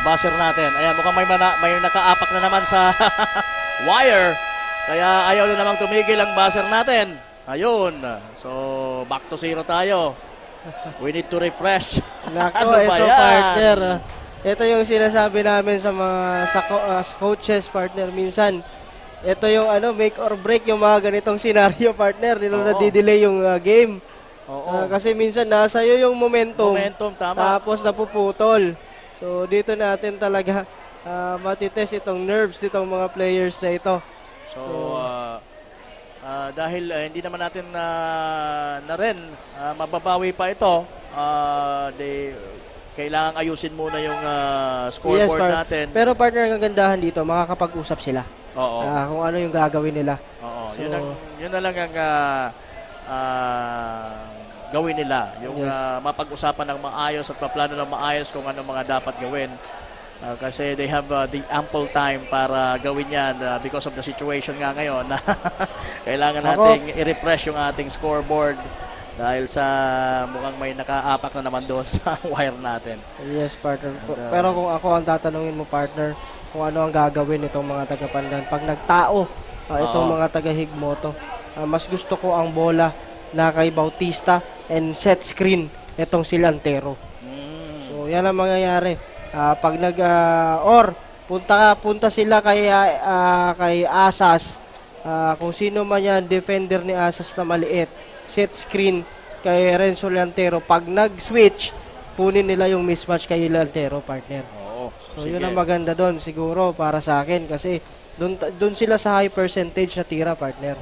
buzzer natin? Ayan, mukhang may nakaapak na naman sa wire. Kaya ayaw na namang tumigil ang buzzer natin. Ayun. So, back to 0 tayo. We need to refresh. Nako, ano ba ito, yan? partner. Ito yung sinasabi namin sa mga coaches, partner. Minsan, ito yung make or break yung mga ganitong scenario, partner. Nadidelay yung game. Kasi minsan nasa iyo yung momentum. Tama. Tapos napuputol. So, dito natin talaga matitest itong nerves nitong mga players na ito. So dahil hindi naman natin na rin mababawi pa ito, kailangan ayusin muna yung scoreboard natin. Pero partner, ang kagandahan dito, makakapag-usap sila. Oo. Kung ano yung gagawin nila. Oo. So, yun na lang ang gawin nila. Yung mapag-usapan ng maayos at maplano ng maayos kung ano mga dapat gawin. Kasi they have the ample time para gawin yan because of the situation nga ngayon na kailangan nating i-refresh yung ating scoreboard dahil sa mukhang may nakaapak na naman doon sa wire natin. Yes, partner. Pero kung ako ang tatanungin mo, partner, kung ano ang gagawin itong mga taga-Pandan, pag nagtao itong mga taga-Higmoto, mas gusto ko ang bola na kay Bautista and set screen itong si Llantero. So, yan ang mangyayari. Pag punta sila kay Asas, kung sino man yan, defender ni Asas na maliit, set screen kay Renzo Llantero. Pag nag-switch, punin nila yung mismatch kay Llantero, partner. So yun ang maganda doon siguro para sa akin kasi doon sila sa high percentage na tira, partner.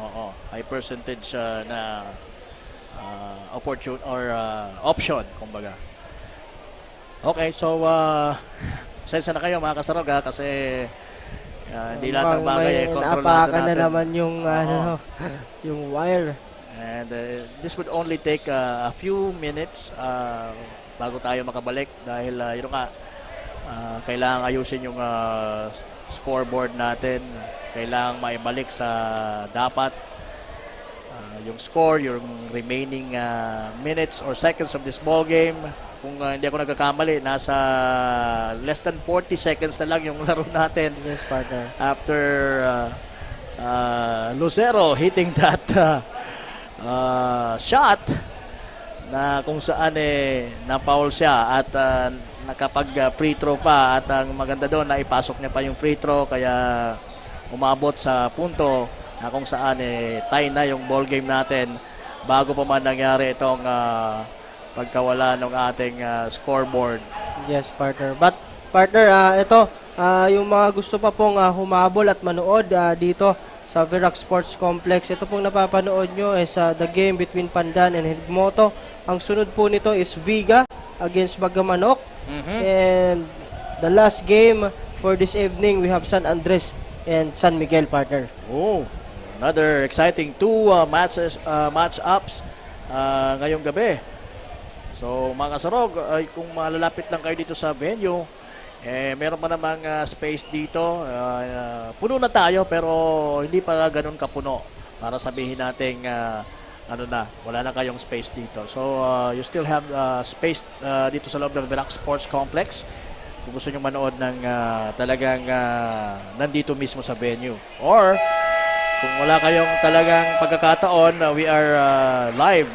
High percentage na opportunity or option, kumbaga. Okay, so sensa na kayo mga kasarog kasi hindi lahat ng bagay kontrolado natin. Na naman yung yung wire. And this would only take a few minutes bago tayo makabalik dahil yun nga, kailangan ayusin yung scoreboard natin. Kailangan maibalik sa dapat. yung score, yung remaining minutes or seconds of this ball game. Kung hindi ako nagkakamali, nasa less than 40 seconds na lang yung laro natin. Yes, partner. After Lucero hitting that shot na kung saan na-foul siya at nakapag free throw pa, at ang maganda doon na ipasok niya pa yung free throw, kaya umabot sa punto na kung saan tie na yung ball game natin bago pa man nangyari itong pagkawala ng ating scoreboard. Yes, partner. But, partner, ito, yung mga gusto pa pong humabol at manood dito sa Virac Sports Complex, ito pong napapanood nyo is the game between Pandan and Higmoto. Ang sunod po nito is Viga against Bagamanok. And the last game for this evening, we have San Andres and San Miguel, partner. Oh, another exciting two match-ups ngayong gabi. So mga kasarog, kung malalapit lang kayo dito sa venue, meron pa namang space dito. Puno na tayo pero hindi pa ganun kapuno para sabihin natin wala na kayong space dito. So you still have space dito sa loob ng Virac Sports Complex kung gusto nyo manood ng talagang nandito mismo sa venue. Or kung wala kayong talagang pagkakataon, we are live.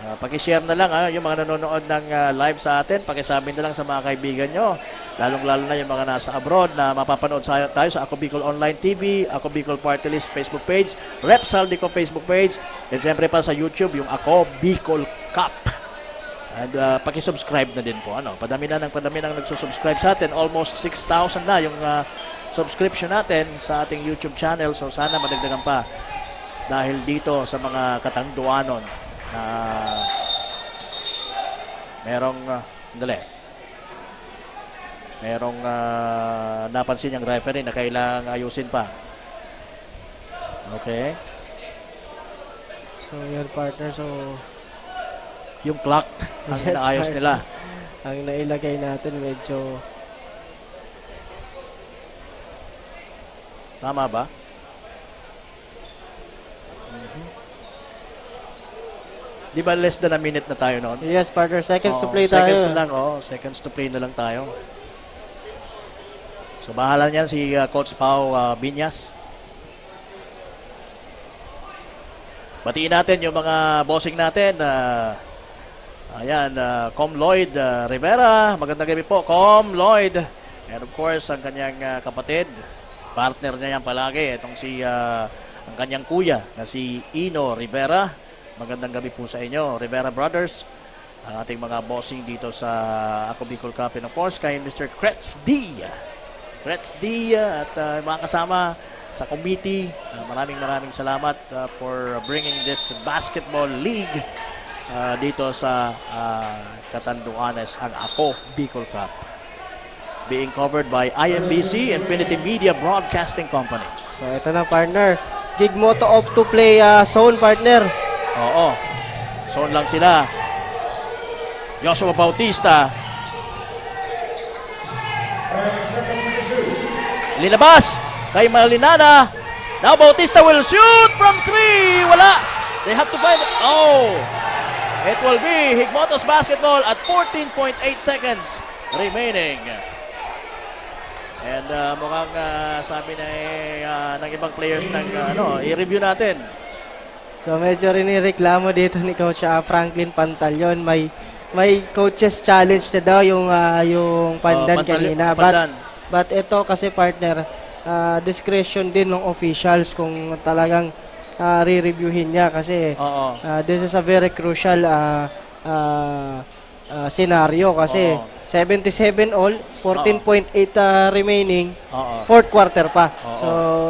Paki-share na lang yung mga nanonood ng live sa atin. Pakisabi na lang sa mga kaibigan nyo, lalong-lalo na yung mga nasa abroad, na mapapanood tayo sa Ako Bicol Online TV, Ako Bicol Party List Facebook page, Rep Saldico Facebook page, and siyempre pa sa YouTube yung Ako Bicol Cup. And paki-subscribe na din po. Padami na nagsusubscribe sa atin. Almost 6,000 na yung subscription natin sa ating YouTube channel. So sana madagdagan pa dahil dito sa mga Katanduanon na merong napansin yung referee na kailangang ayusin pa. Okay. So yan, partner. So yung clock ang inaayos nila. Ang nailagay natin medyo tama ba? Di ba less than a minute na tayo noon? Yes, partner. Seconds to play seconds tayo. Na lang, seconds to play na lang tayo. So bahala niyan si Coach Pao Binyas. Batiin natin yung mga bossing natin. Com Lloyd Rivera. Magandang gabi po, Com Lloyd. And of course, ang kanyang kapatid. Partner niya yan palagi. Itong ang kanyang kuya na si Ino Rivera. Magandang gabi po sa inyo, Rivera Brothers. Ang ating mga bossing dito sa Ako Bicol Cup. And of course, kay Mr. Kretz D. At mga kasama sa committee. Maraming salamat for bringing this basketball league dito sa Catanduanes, ang Ako Bicol Cup. Being covered by IMBC, Infinity Media Broadcasting Company. So ito na, partner. Higmoto off to play zone, partner. Oo. Zone lang sila. Joshua Bautista. Linabas kay Malinana. Now Bautista will shoot from 3. Wala. They have to find it. Oh. It will be Higmoto's basketball at 14.8 seconds remaining. And mukhang sabi na ng ibang players i-review natin. So medyo rin reklamo dito ni Coach Franklin Pantalyon. May coaches challenge na daw yung Pandan kanina. But ito kasi, partner, discretion din ng officials kung talagang re-reviewin niya kasi this is a very crucial scenario kasi 77 all, 14.8 remaining, fourth quarter pa. So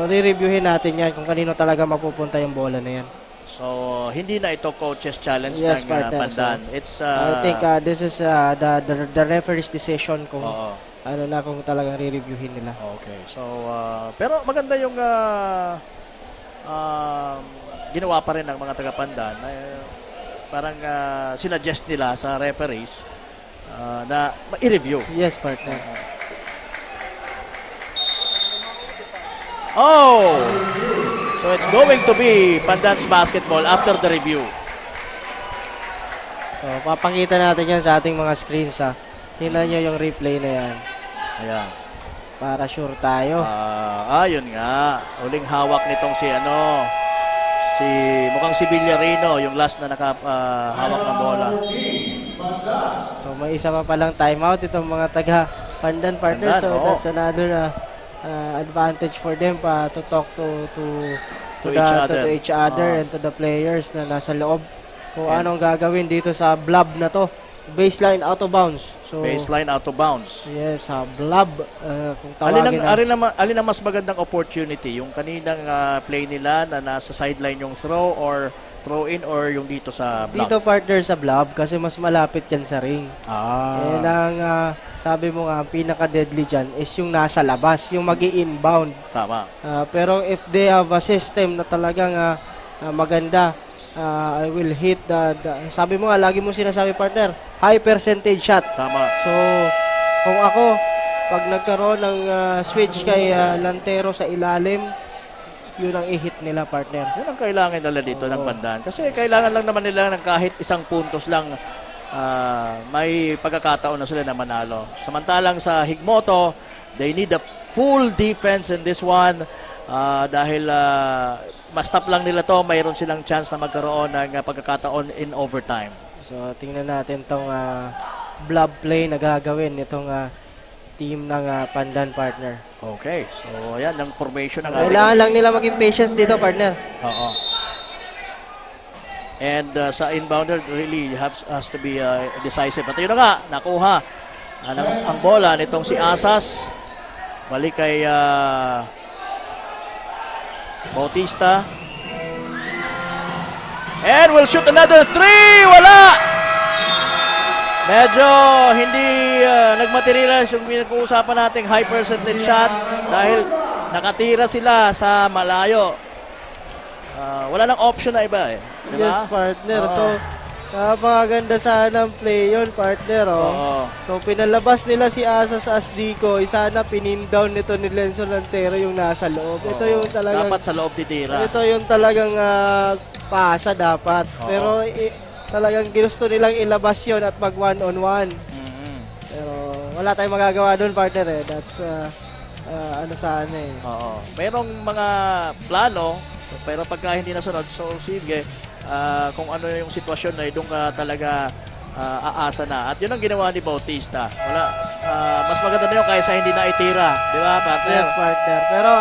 re-reviewin natin yan kung kanino talaga mapupunta yung bola na yan. So, hindi na ito coaches challenge ng Pandan. So, it's I think this is the referee's decision kung kung talagang re-reviewin nila. Okay. So, pero maganda yung ginawa pa rin ng mga taga-Pandan. Parang sinuggest nila sa referees na i-review. Yes, partner. So it's going to be Pandan's basketball after the review. So, papakita natin yan sa ating mga screens, ha. Tingnan nyo yung replay na yan. Ayan. Para sure tayo. Yun nga. Uling hawak nitong mukhang si Villarino, yung last na hawak ng bola. So, may isa pa palang timeout itong mga taga Pandan partners. So, that's another advantage for them to talk to each other and to the players na nasa loob. Kung anong gagawin dito sa blob na to. Baseline out of bounds. So, baseline out of bounds. Yes, blob. Kung tawagin alin ang mas magandang opportunity? Yung kaninang play nila na nasa sideline yung throw or throw in or yung dito sa blob? Dito partner sa blob kasi mas malapit yan sa ring. Yan ang sabi mo nga, pinaka-deadly dyan is yung nasa labas, yung mag-i-inbound. Tama. Pero if they have a system na talagang maganda, I will hit sabi mo nga, lagi mo sinasabi partner, high percentage shot. Tama. So, kung ako, pag nagkaroon ng switch kay Lantero sa ilalim, yun ang i-hit nila partner. Yun ang kailangan nila dito ng Pandan. Kasi kailangan lang naman nila ng kahit isang puntos lang may pagkakataon na sila na manalo. Samantalang sa Higmoto, they need a full defense in this one dahil ma-stop lang nila to, mayroon silang chance na magkaroon ng pagkakataon in overtime. So, tingnan natin tong blob play na gagawin nitong team ng Pandan partner. Okay, so ayan ang formation ng kailangan lang nila maging patience dito partner. Oo. And sa inbounder really has to be decisive. At yun na nga, nakuha ang bola nitong si Asas. Balik kay Bautista. And will shoot another three. Wala! Medyo hindi nagmaterialize yung pinag-uusapan nating high percentage shot dahil nakatira sila sa malayo. Wala nang option na iba eh. Diba? Yes, partner. So, napakaganda sana ang play yun, partner. So, pinalabas nila si Asas Asdico. Sana pin-down nito ni Lenzo Lantero yung nasa loob. Ito yung talagang... Dapat sa loob titira. Ito yung talagang pasa dapat. Pero talagang ginusto nilang ilabas yun at mag one-on-one. Pero wala tayong magagawa doon, partner eh. That's sana eh. Merong mga plano, pero pagka hindi nasunod, so sige, kung ano yung sitwasyon na doon ka talaga aasa na. At yun ang ginawa ni Bautista. Wala, mas maganda na yun kaysa hindi na itira. Di ba, partner? Yes, partner. Pero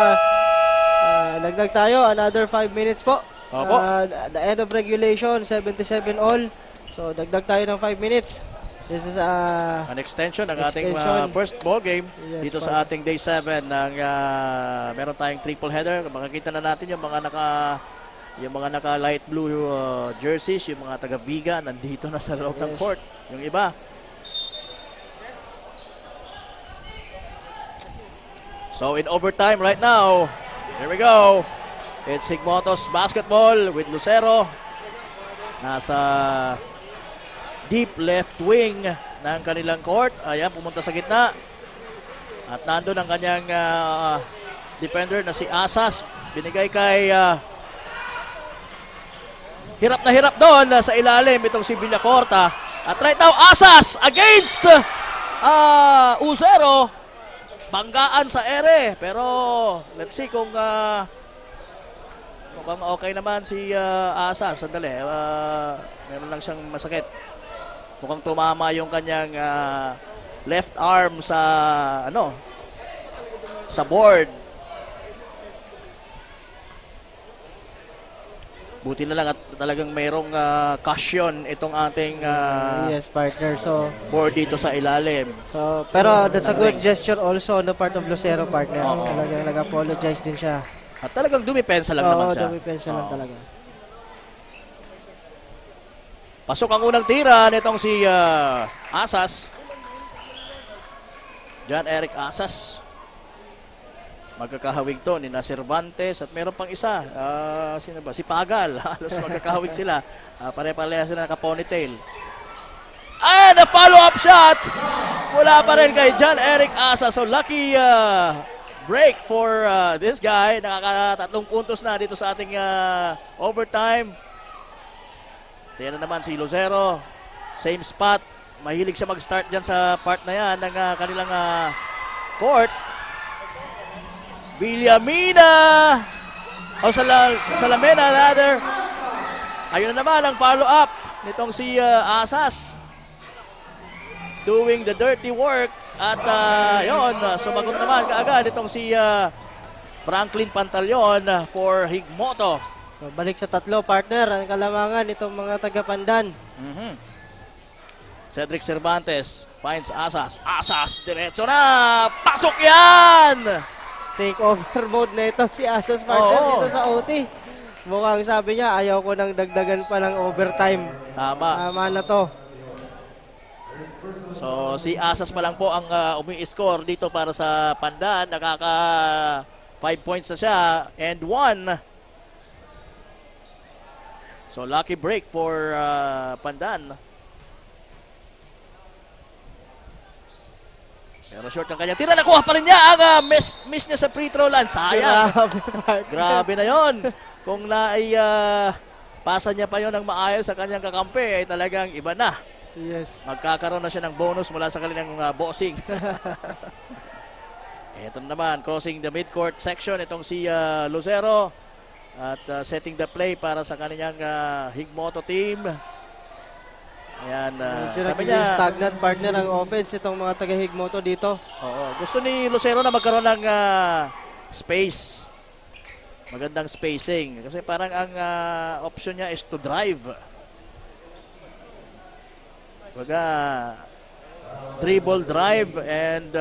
nagdag tayo, another 5 minutes po. The end of regulation, 77 all. So, dagdag tayo ng 5 minutes. This is an extension ng ating first ball game dito sa ating day 7 ng meron tayong triple header. Makikita na natin yung mga naka light blue jerseys, yung mga taga Viga nandito na sa loob ng court. Yung iba. So in overtime right now, here we go. It's Higmoto's basketball with Lucero. Nasa deep left wing ng kanilang court. Ayan, pumunta sa gitna. At nandun ang kanyang defender na si Asas. Binigay kay hirap na hirap doon sa ilalim itong si Villacorta. At right now, Asas against Lucero. Banggaan sa ere. Pero let's see kung mukhang okay naman si Asas. Sandali. Meron lang siyang masakit. Mukhang tumama yung kanyang left arm sa sa board. Buti na lang at talagang mayroong cushion itong ating yes, partner. So, board dito sa ilalim. So, pero that's a good gesture also on the part of Lucero, partner. Talagang nag-apologize din siya. At talagang dumipensa lang naman siya. Dumipensa lang talaga. Pasok ang unang tira nitong si Asas. John Eric Asas. Magkakahawig to ni Cervantes at meron pang isa. Sino ba? Si Pagal. Halos magkakahawig sila. Pare-pareha sila naka-ponytail. And a follow-up shot! Wala pa rin kay John Eric Asas. So lucky break for this guy. Nakakatatlong puntos na dito sa ating overtime. Tiyan na naman si Lucero. Same spot. Mahilig siya mag-start dyan sa part na yan ng kanilang court. Villamina. O Salamena rather. Ayun na naman ang follow-up nitong si Asas. Doing the dirty work. At yun, sumagot naman kaagad itong si Franklin Pantalyon for Higmoto. So balik sa tatlo, partner, ang kalamangan itong mga taga-Pandan. Cedric Cervantes finds Asas. Asas, diretso na! Pasok yan! Take over mode na ito si Asas, partner, dito sa OT. Mukhang sabi niya, ayaw ko nang dagdagan pa ng overtime. Tama. Tama na to. So si Asas pa lang po ang umi-score dito para sa Pandan. Nakaka 5 points na siya and 1. So lucky break for Pandan. Pero short ang kanyang tira. Nakuha pa rin niya ang miss niya sa free throw line. Sayang. Grabe na yon. Kung pasa niya pa yon ng maayos sa kanyang kakampi ay talagang iba na. Yes. Magkakaroon na siya ng bonus mula sa kanilang bossing. Ito naman, crossing the midcourt section, itong si Lucero. At setting the play para sa kanilang Higmoto team. Ayan, sabi niya, stagnant, partner, ang offense itong mga taga-Higmoto dito. Oo, gusto ni Lucero na magkaroon ng space. Magandang spacing. Kasi parang ang option niya is to drive. Baga, dribble drive and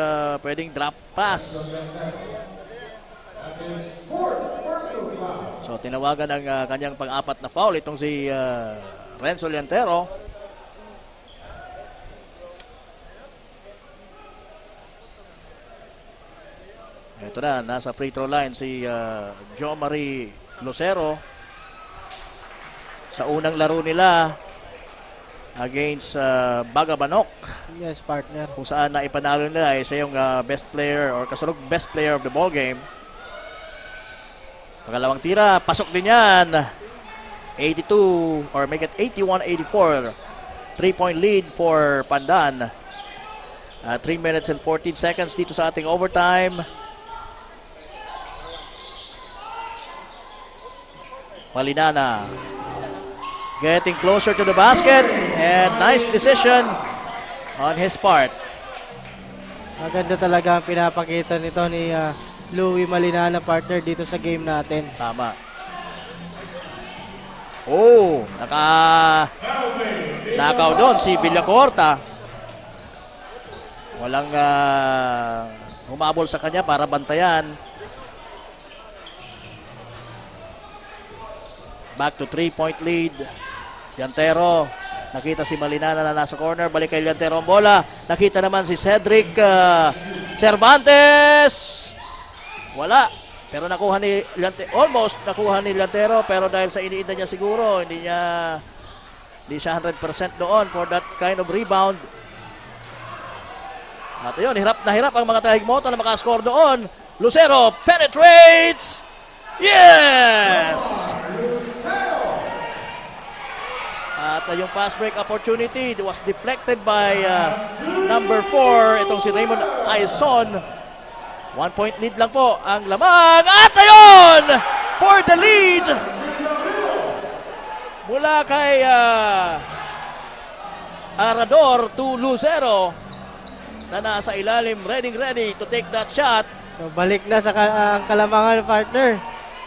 pwedeng drop pass. So tinawagan ang kanyang pang-apat na foul itong si Renzo Liantero. Ito na, nasa free throw line si Jo Marie Lucero. Sa unang laro nila against Bagabanok. Yes, partner. Kung saan na ipanalo nila ay siya yung best player or kasunod best player of the ball game. Pangalawang tira, pasok din yan. 82 or make it 81-84. 3-point lead for Pandan. 3 minutes and 14 seconds dito sa ating overtime. Malinana getting closer to the basket and nice decision on his part. Maganda talaga ang pinapakita nito ni Louie Malinana, partner, dito sa game natin. Tama. Oh, nakaw doon si Villacorta. Walang humabol sa kanya para bantayan. Back to 3-point lead. Liantero, nakita si Malinana na nasa corner. Balik kay Liantero ang bola. Nakita naman si Cedric Cervantes. Wala. Pero nakuha ni Liantero. Almost nakuha ni Liantero. Pero dahil sa iniinda niya siguro, hindi siya 100% doon for that kind of rebound. At yun, hirap na hirap ang mga taga-Higmoto na makascore doon. Lucero penetrates. Yes! At yung fast break opportunity was deflected by number 4, itong si Raymond Aison. 1-point lead lang po ang lamang. At ayun! For the lead! Mula kay Arador to Lucero na nasa ilalim, ready to take that shot. So balik na sa ang kalamangan, partner,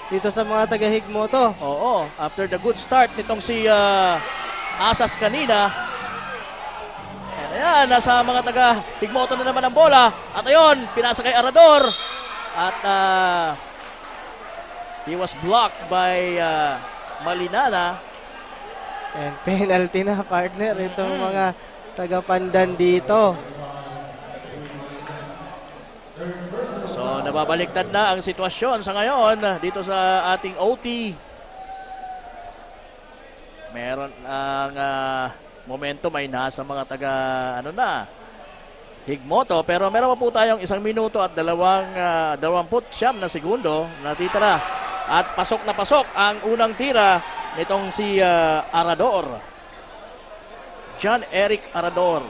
dito sa mga taga-Higmoto. Oo, after the good start nitong si Asas kanina. Ayan, nasa mga taga-Higmoto na naman ang bola. At ayun, pinasa kay Arador. At he was blocked by Malinana. And penalty na, partner, itong mga taga-Pandan dito. So, nababaliktad na ang sitwasyon sa ngayon dito sa ating OT. Meron ang momentum ay nasa mga Higmoto. Pero meron pa po tayong 1 minuto at 29 na segundo na titira. At pasok na pasok ang unang tira nitong si Arador. John Eric Arador.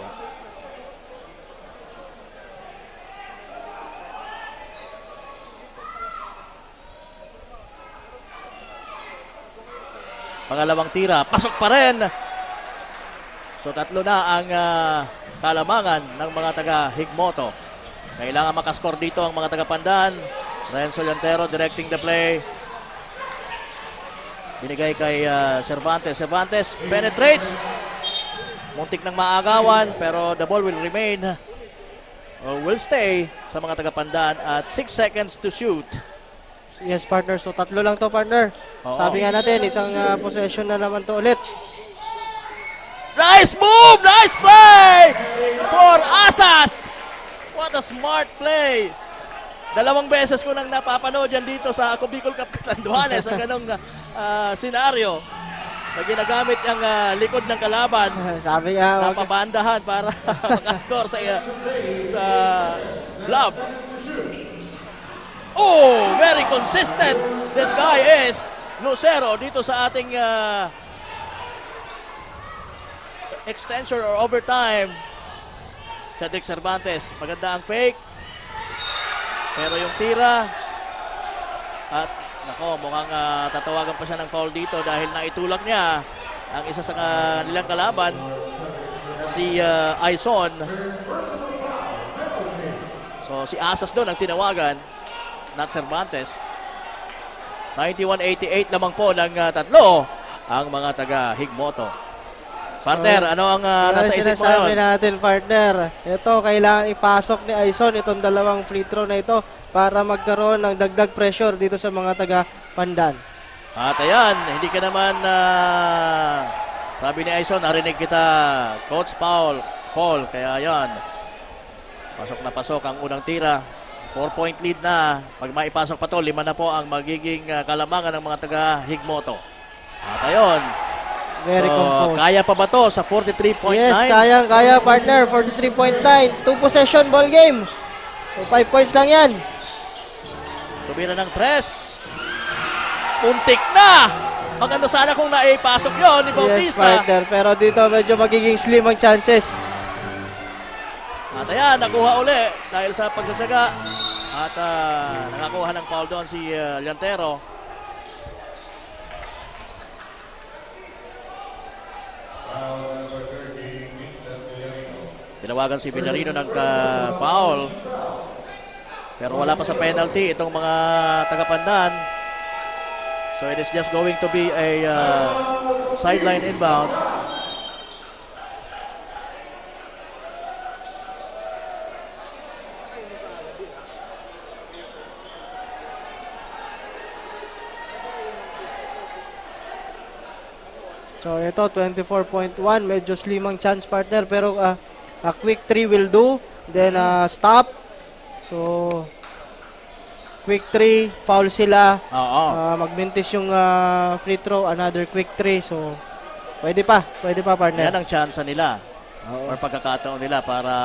Pangalawang tira, pasok pa rin. So 3 na ang kalamangan ng mga taga Higmoto. Kailangan makascore dito ang mga taga Pandan. Renzo Llantero directing the play. Binigay kay Cervantes. Cervantes penetrates. Muntik ng maagawan pero the ball will remain or will stay sa mga taga Pandan at 6 seconds to shoot. Yes, partner. So 3 lang to, partner. Oo. Sabi nga natin, isang possession na naman to ulit. Nice move! Nice play for Asas! What a smart play! 2 beses ko nang napapanood yan dito sa Ako Bicol Cup Catanduanes sa ganong senaryo na ginagamit ang likod ng kalaban. Sabi nga, napabandahan para makascore sa lob. Oh, very consistent. This guy is Lucero dito sa ating extension or overtime. Cedric Cervantes, maganda ang fake. Pero yung tira at nako, mukhang tatawagan pa siya ng foul dito dahil naitulak niya ang isa sa nilang kalaban na si Aison. So si Asas doon ang tinawagan, not Cervantes. 91-88 lamang po ng 3 ang mga taga Higmoto. Partner, ano ang nasa isip mo sinasabi yun? natin, partner. Ito, kailangan ipasok ni Aison itong 2 free throw na ito para magkaroon ng dagdag pressure dito sa mga taga Pandan. At ayan, hindi ka naman, sabi ni Aison, narinig kita, Coach Paul, kaya ayan, pasok na pasok ang unang tira. 4-point lead na. Pag maipasok pa to, 5 na po ang magiging kalamangan ng mga taga Higmoto. At ayun, Very composed. Kaya pa ba to sa 43.9? Yes, kaya, partner. 43.9. 2 possession ball game. So, 5 points lang yan. Tumira ng 3. Untik na! Maganda sana kung naipasok yon ni Yes, Bautista. partner. Pero dito medyo magiging slim ang chances. At ayan, nakuha uli dahil sa pagtsatsaga. At nakakuha ng foul doon si Llantero. Tinawagan si Villarino ng foul. Pero wala pa sa penalty itong mga taga-Pandan. So it is just going to be a sideline inbound. So ito, 24.1. Medyo slim ang chance, partner. Pero a quick 3 will do. Then stop. So quick 3, foul sila. Magmintis yung free throw, another quick 3. So pwede pa, partner. Yan ang chance nila. Or pagkakataon nila para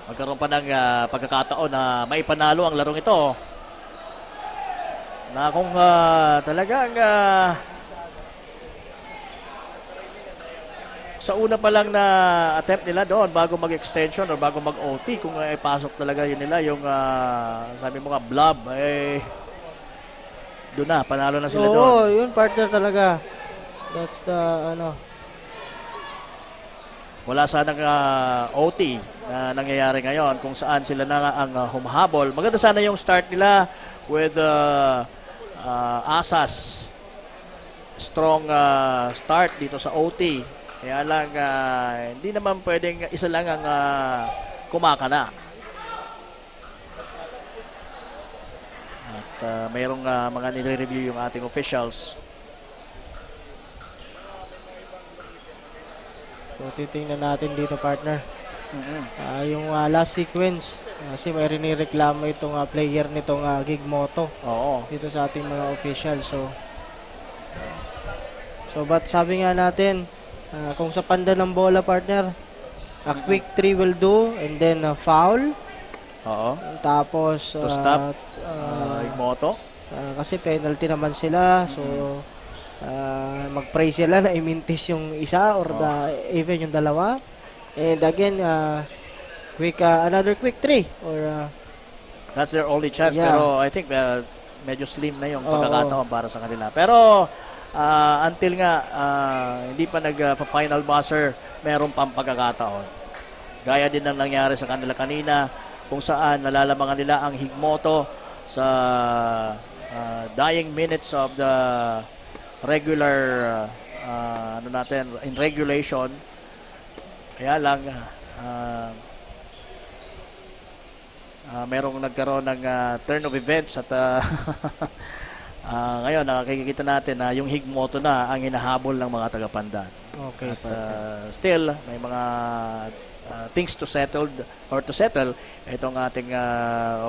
magkaroon pa ng pagkakataon na maipanalo ang larong ito. Na kung talagang sa una pa lang na attempt nila doon bago mag-extension or bago mag-OT, kung ipasok talaga yun nila yung sabi mo nga blob, doon na, panalo na sila doon. Oo, yun partner talaga. That's the wala sanang OT na nangyayari ngayon kung saan sila na ang humahabol. Maganda sana yung start nila with Asas. Strong start dito sa OT. Kaya lang, hindi naman pwedeng isa lang ang kumakana. At mayroong mga nire-review yung ating officials. So titingnan natin dito, partner. Yung last sequence, kasi may rinireklamo itong player nitong Higmoto. Oo. Dito sa ating mga officials. So but sabi nga natin, kung sa Pandan ng bola, partner, A quick 3 will do, and then a foul. Oo. Tapos, To stop. Higmoto. kasi penalty naman sila, so mag-pray sila na imintis yung isa or even yung dalawa. And again, another quick 3 or That's their only chance, Yeah. pero I think medyo slim na yung pagkakataon para sa kanila. Pero until nga hindi pa nag-final buzzer, meron pang pagkakataon. Gaya din ng nangyari sa kanila kanina, kung saan nalalamangan nila ang Higmoto sa dying minutes of the regular in regulation. Kaya lang merong nagkaroon ng turn of events at ngayon nakikita natin na yung Higmoto na ang hinahabol ng mga taga-Pandan. Okay. At still may mga things to settle itong ating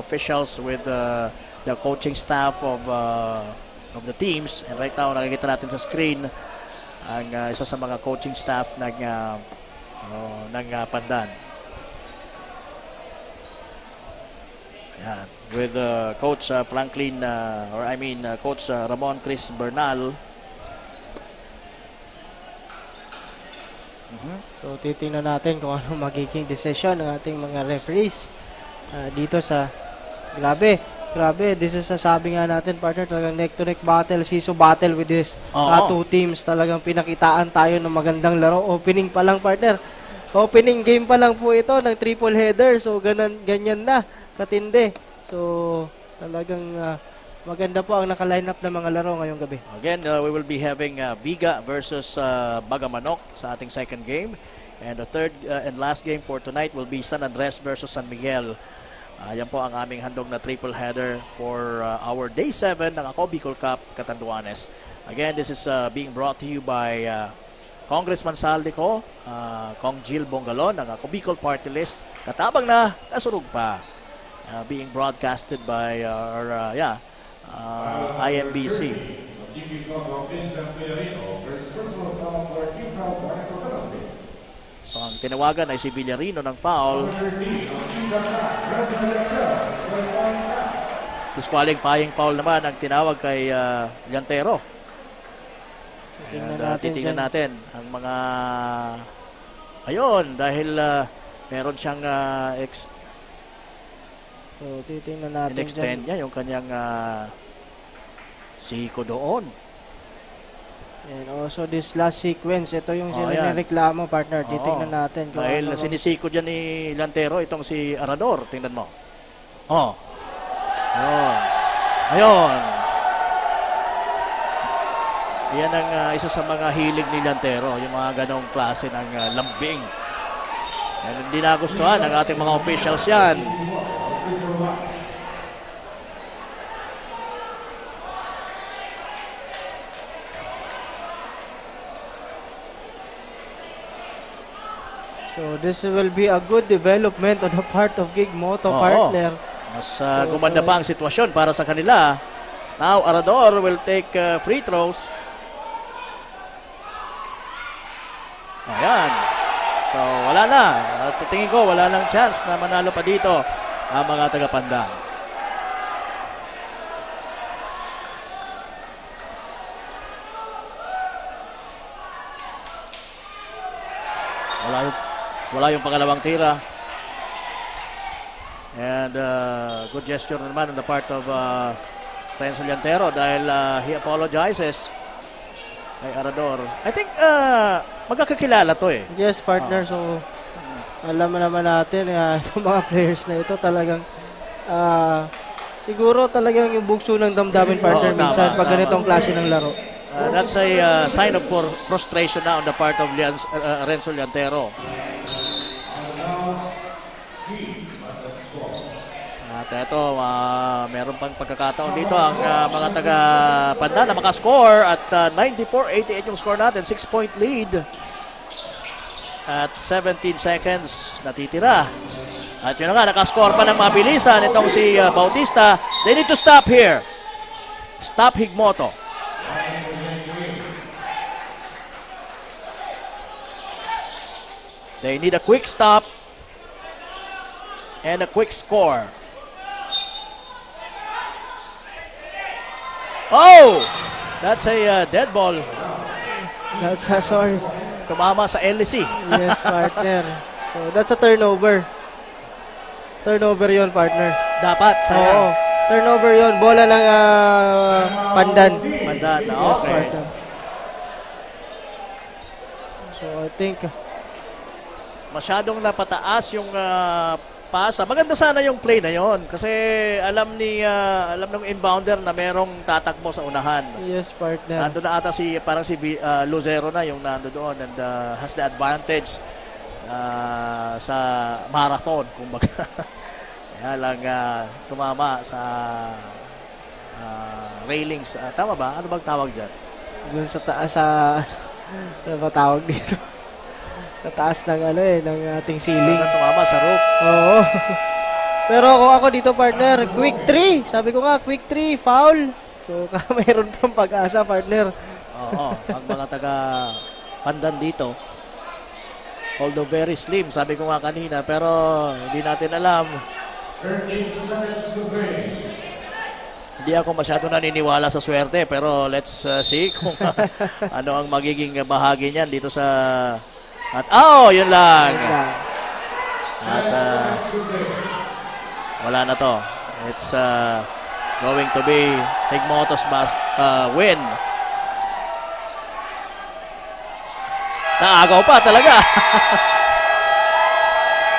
officials with the coaching staff of the teams. And right now nakikita natin sa screen ang isa sa mga coaching staff ng Pandan. Ayan. With Coach Franklin Coach Ramon Chris Bernal. So titingnan natin kung ano magiging decision ng ating mga referees dito sa grabe, this is sabi nga natin, partner, talagang neck to neck battle, siso battle with this two teams. Talagang pinakitaan tayo ng magandang laro. Opening pa lang, partner. Opening game pa lang po ito ng triple header. So ganyan na katindi. So talagang maganda po ang naka-line up ng mga laro ngayong gabi. Again, we will be having Viga versus Bagamanok sa ating second game. And the third and last game for tonight will be San Andres versus San Miguel. Yan po ang aming handog na triple header for our Day 7 ng Ako Bicol Cup Catanduanes. Again, this is being brought to you by Congressman Saldico, Kong Jill Bongalon ng Ako Bicol Party List. Katabang na, kasurug pa. Being broadcasted by our IMBC. So ang tinawagan ay si Villarino ng foul. Disqualifying foul naman ang tinawag kay Llantero. Titingnan natin ang mga ayun dahil meron siyang so titingnan natin in-extend niya yung kanyang siko doon. And also this last sequence, ito yung sinireklamo, partner. Titingnan natin. Dahil sinisiko dyan ni Llantero itong si Arador. Tingnan mo. Ayun. Yan ang isa sa mga hilig ni Llantero, yung mga ganong klase ng lambing. Yan, hindi nagustuhan ng ating mga officials yan. So this will be a good development on the part of Higmoto, partner. Mas gumanda pa ang sitwasyon para sa kanila. Now Arador will take free throws. Ayan. So wala na. At tingin ko wala nang chance na manalo pa dito ang mga taga-Pandan. Wala yung pangalawang tira. And good gesture naman on the part of Renzo Llantero dahil he apologizes kay Arador. I think magkakakilala to eh. Yes, partner. So alam naman natin itong mga players na ito talagang siguro talagang yung bugso ng damdamin, partner, minsan pag ganitong klase ng laro. That's a sign of frustration now on the part of Renzo Llantero. At ito, meron pang pagkakataon dito ang mga taga-Pandan na makascore at 94-88 yung score natin, 6-point lead at 17 seconds natitira. At yun na nga, nakascore pa ng mabilisan itong si Bautista. They need to stop here. Stop Higmoto. They need a quick stop and a quick score. Oh! That's a dead ball. That's sorry. Tumama sa LC. Yes, partner. So, that's a turnover. Turnover yon, partner. Dapat, Oo. sayang. Turnover yon. Bola ng Pandan. Pandan, Yes, okay. partner. So, I think Masyadong napataas yung pasa. Maganda sana yung play na yon kasi alam ng inbounder na merong tatakbo sa unahan. yes, partner. Nando na ata parang si Lucero na yung nando doon and has the advantage sa marathon kumbaga. Kaya lang tumama sa railings. Tama ba? Ano bang tawag dyan? Doon sa taas ano ba tawag dito? Sa taas ng ng ating ceiling. Saan tumama? Sa roof? Oo. Pero kung ako dito, partner, quick 3. Sabi ko nga, quick 3, foul. So, mayroon pang pag-asa, partner. Oo. Ang mga taga Pandan dito, although very slim, sabi ko nga kanina, pero hindi natin alam. 13 seconds to play. Hindi ako masyado naniniwala sa swerte, pero let's see kung ano ang magiging bahagi niyan dito sa... yun lang. At wala na to. It's going to be Higmoto's win. Naagaw pa talaga.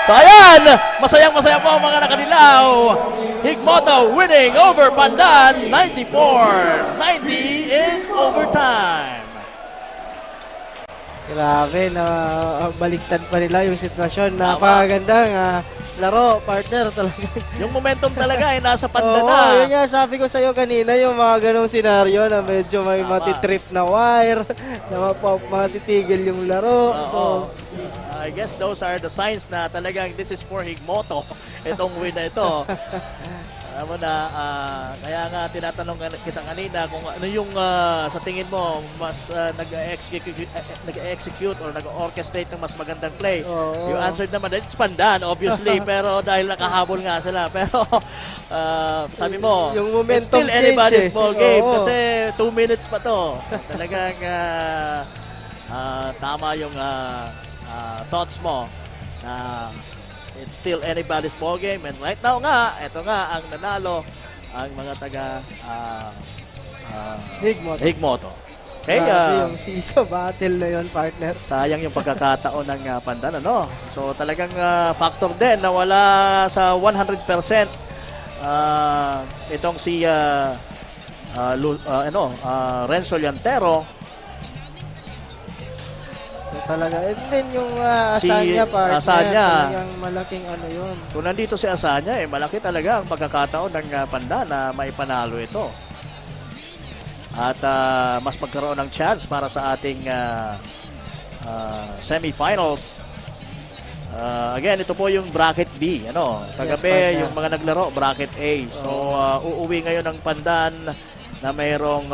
So ayan, masayang-masaya po ang mga nakadilaw. Higmoto winning over Pandan 94-90 in overtime. Grabe, na baliktad pa nila yung sitwasyon. Napakagandang laro, partner, talaga. Yung momentum talaga ay nasa Pandan Oo, na. yun nga, sabi ko sa'yo kanina, yung mga ganong senaryo na medyo may matitrip na wire, na matitigil yung laro. So, I guess those are the signs na talagang this is for Higmoto. Itong win na ito. Alam mo na, kaya nga tinatanong kita kanina kung ano yung sa tingin mo mas nag-execute or nag-orchestrate ng mas magandang play. You answered naman, it's Pandan obviously, pero dahil nakahabol nga sila. Pero sabi mo, yung momentum it's still change, anybody's ball game kasi 2 minutes pa to. Talagang tama yung thoughts mo na it's still anybody's ball game, and right now nga, ito nga ang nanalo ang mga taga Higmoto. Okay, yung Siso battle na yun, partner. sayang yung pagkakataon ng Pandan, ano? So talagang factor din na wala sa 100% itong si Renzo Llantero. Talaga. And then yung Asanya, partner. Asanya. Talagang malaking ano yun. Kung nandito si Asanya, malaki talaga ang pagkakataon ng Pandan na maipanalo ito. At mas magkaroon ng chance para sa ating semifinals. Again, ito po yung bracket B. Kagabi, yung mga naglaro, bracket A. So, uuwi ngayon ng Pandan na mayroong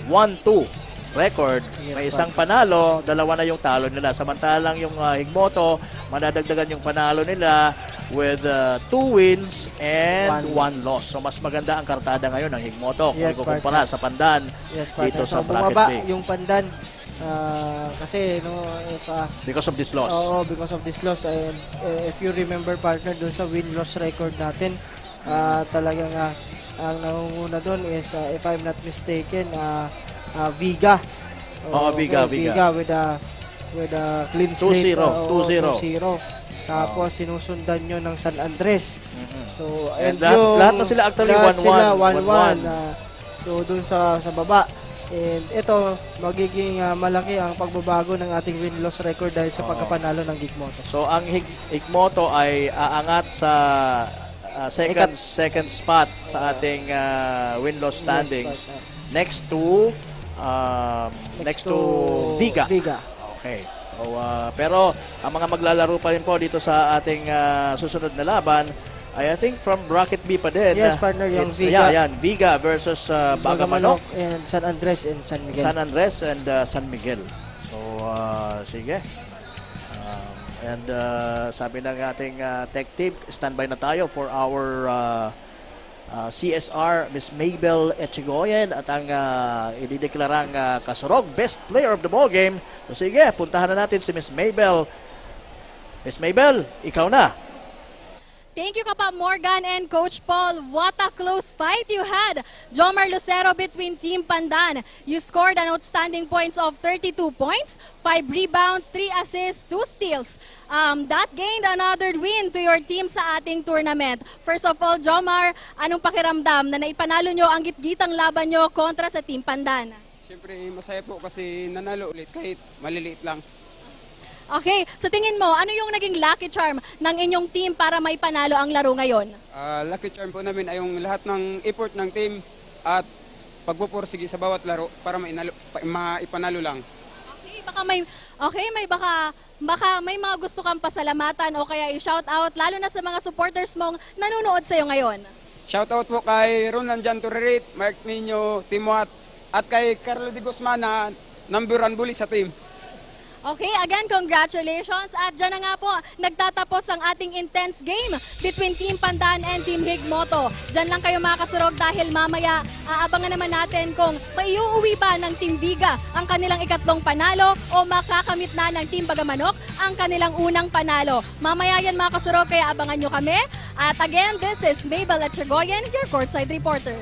1-2 record. May isang panalo, dalawa na yung talo nila. Samantalang yung Higmoto, madadagdagan yung panalo nila with 2 wins and 1 loss. So mas maganda ang kartada ngayon ng Higmoto kung ikukumpara sa Pandan dito sa bracket B. Yung Pandan kasi because of this loss. Oo, because of this loss. And if you remember, partner, doon sa win-loss record natin, talagang ang nangunguna doon is, if I'm not mistaken, Viga. Viga with a clean slate. 2-0. Tapos sinusundan nyo ng San Andres. So, and lahat na sila actually 1-1. So, dun sa baba. And ito, magiging malaki ang pagbabago ng ating win-loss record dahil sa pagkapanalo ng Higmoto. So, ang Higmoto ay aangat sa second spot sa ating win-loss standings. Next to Viga. Okay. So, pero ang mga maglalaro pa rin po dito sa ating susunod na laban ay I think from bracket B pa din. Yes, partner, yung Viga. Viga versus Bagamanok and San Andres and San Miguel. San Andres and San Miguel. So, sige. And sabi ng ating tech team, standby na tayo for our CSR, Miss Mabel Echegoyen at ang idideklarang Kasurog Best Player of the Ball Game. So sige, puntahan na natin si Miss Mabel. Miss Mabel, ikaw na. Thank you, Kapa Morgan and Coach Paul. What a close fight you had. Jomar Lucero between Team Pandan. You scored an outstanding points of 32 points, 5 rebounds, 3 assists, 2 steals. That gained another win to your team sa ating tournament. First of all, Jomar, anong pakiramdam na naipanalo nyo ang gitgitang laban nyo kontra sa Team Pandan? Siyempre, masaya po kasi nanalo ulit kahit maliliit lang. Okay, sa tingin mo, ano yung naging lucky charm ng inyong team para may panalo ang laro ngayon? Lucky charm po namin ay yung lahat ng effort ng team at pagpupursige sa bawat laro para maipanalo lang. Okay, baka may mga gusto kang pasalamatan o kaya i-shout out lalo na sa mga supporters mong nanonood sa iyo ngayon. Shout out po kay Ronan Jan Torrerit, Mark Nino, Timwat at kay Carlo de Guzman na number 1 bully sa team. Okay, again, congratulations. At dyan na nga po, nagtatapos ang ating intense game between Team Pandan and Team Higmoto. Dyan lang kayo mga kasurog dahil mamaya aabangan naman natin kung maiuuwi ba ng Team Viga ang kanilang ikatlong panalo o makakamit na ng Team Bagamanok ang kanilang unang panalo. Mamaya yan mga kasurog, kaya abangan nyo kami. At again, this is Mabel Echegoyen, your courtside reporter.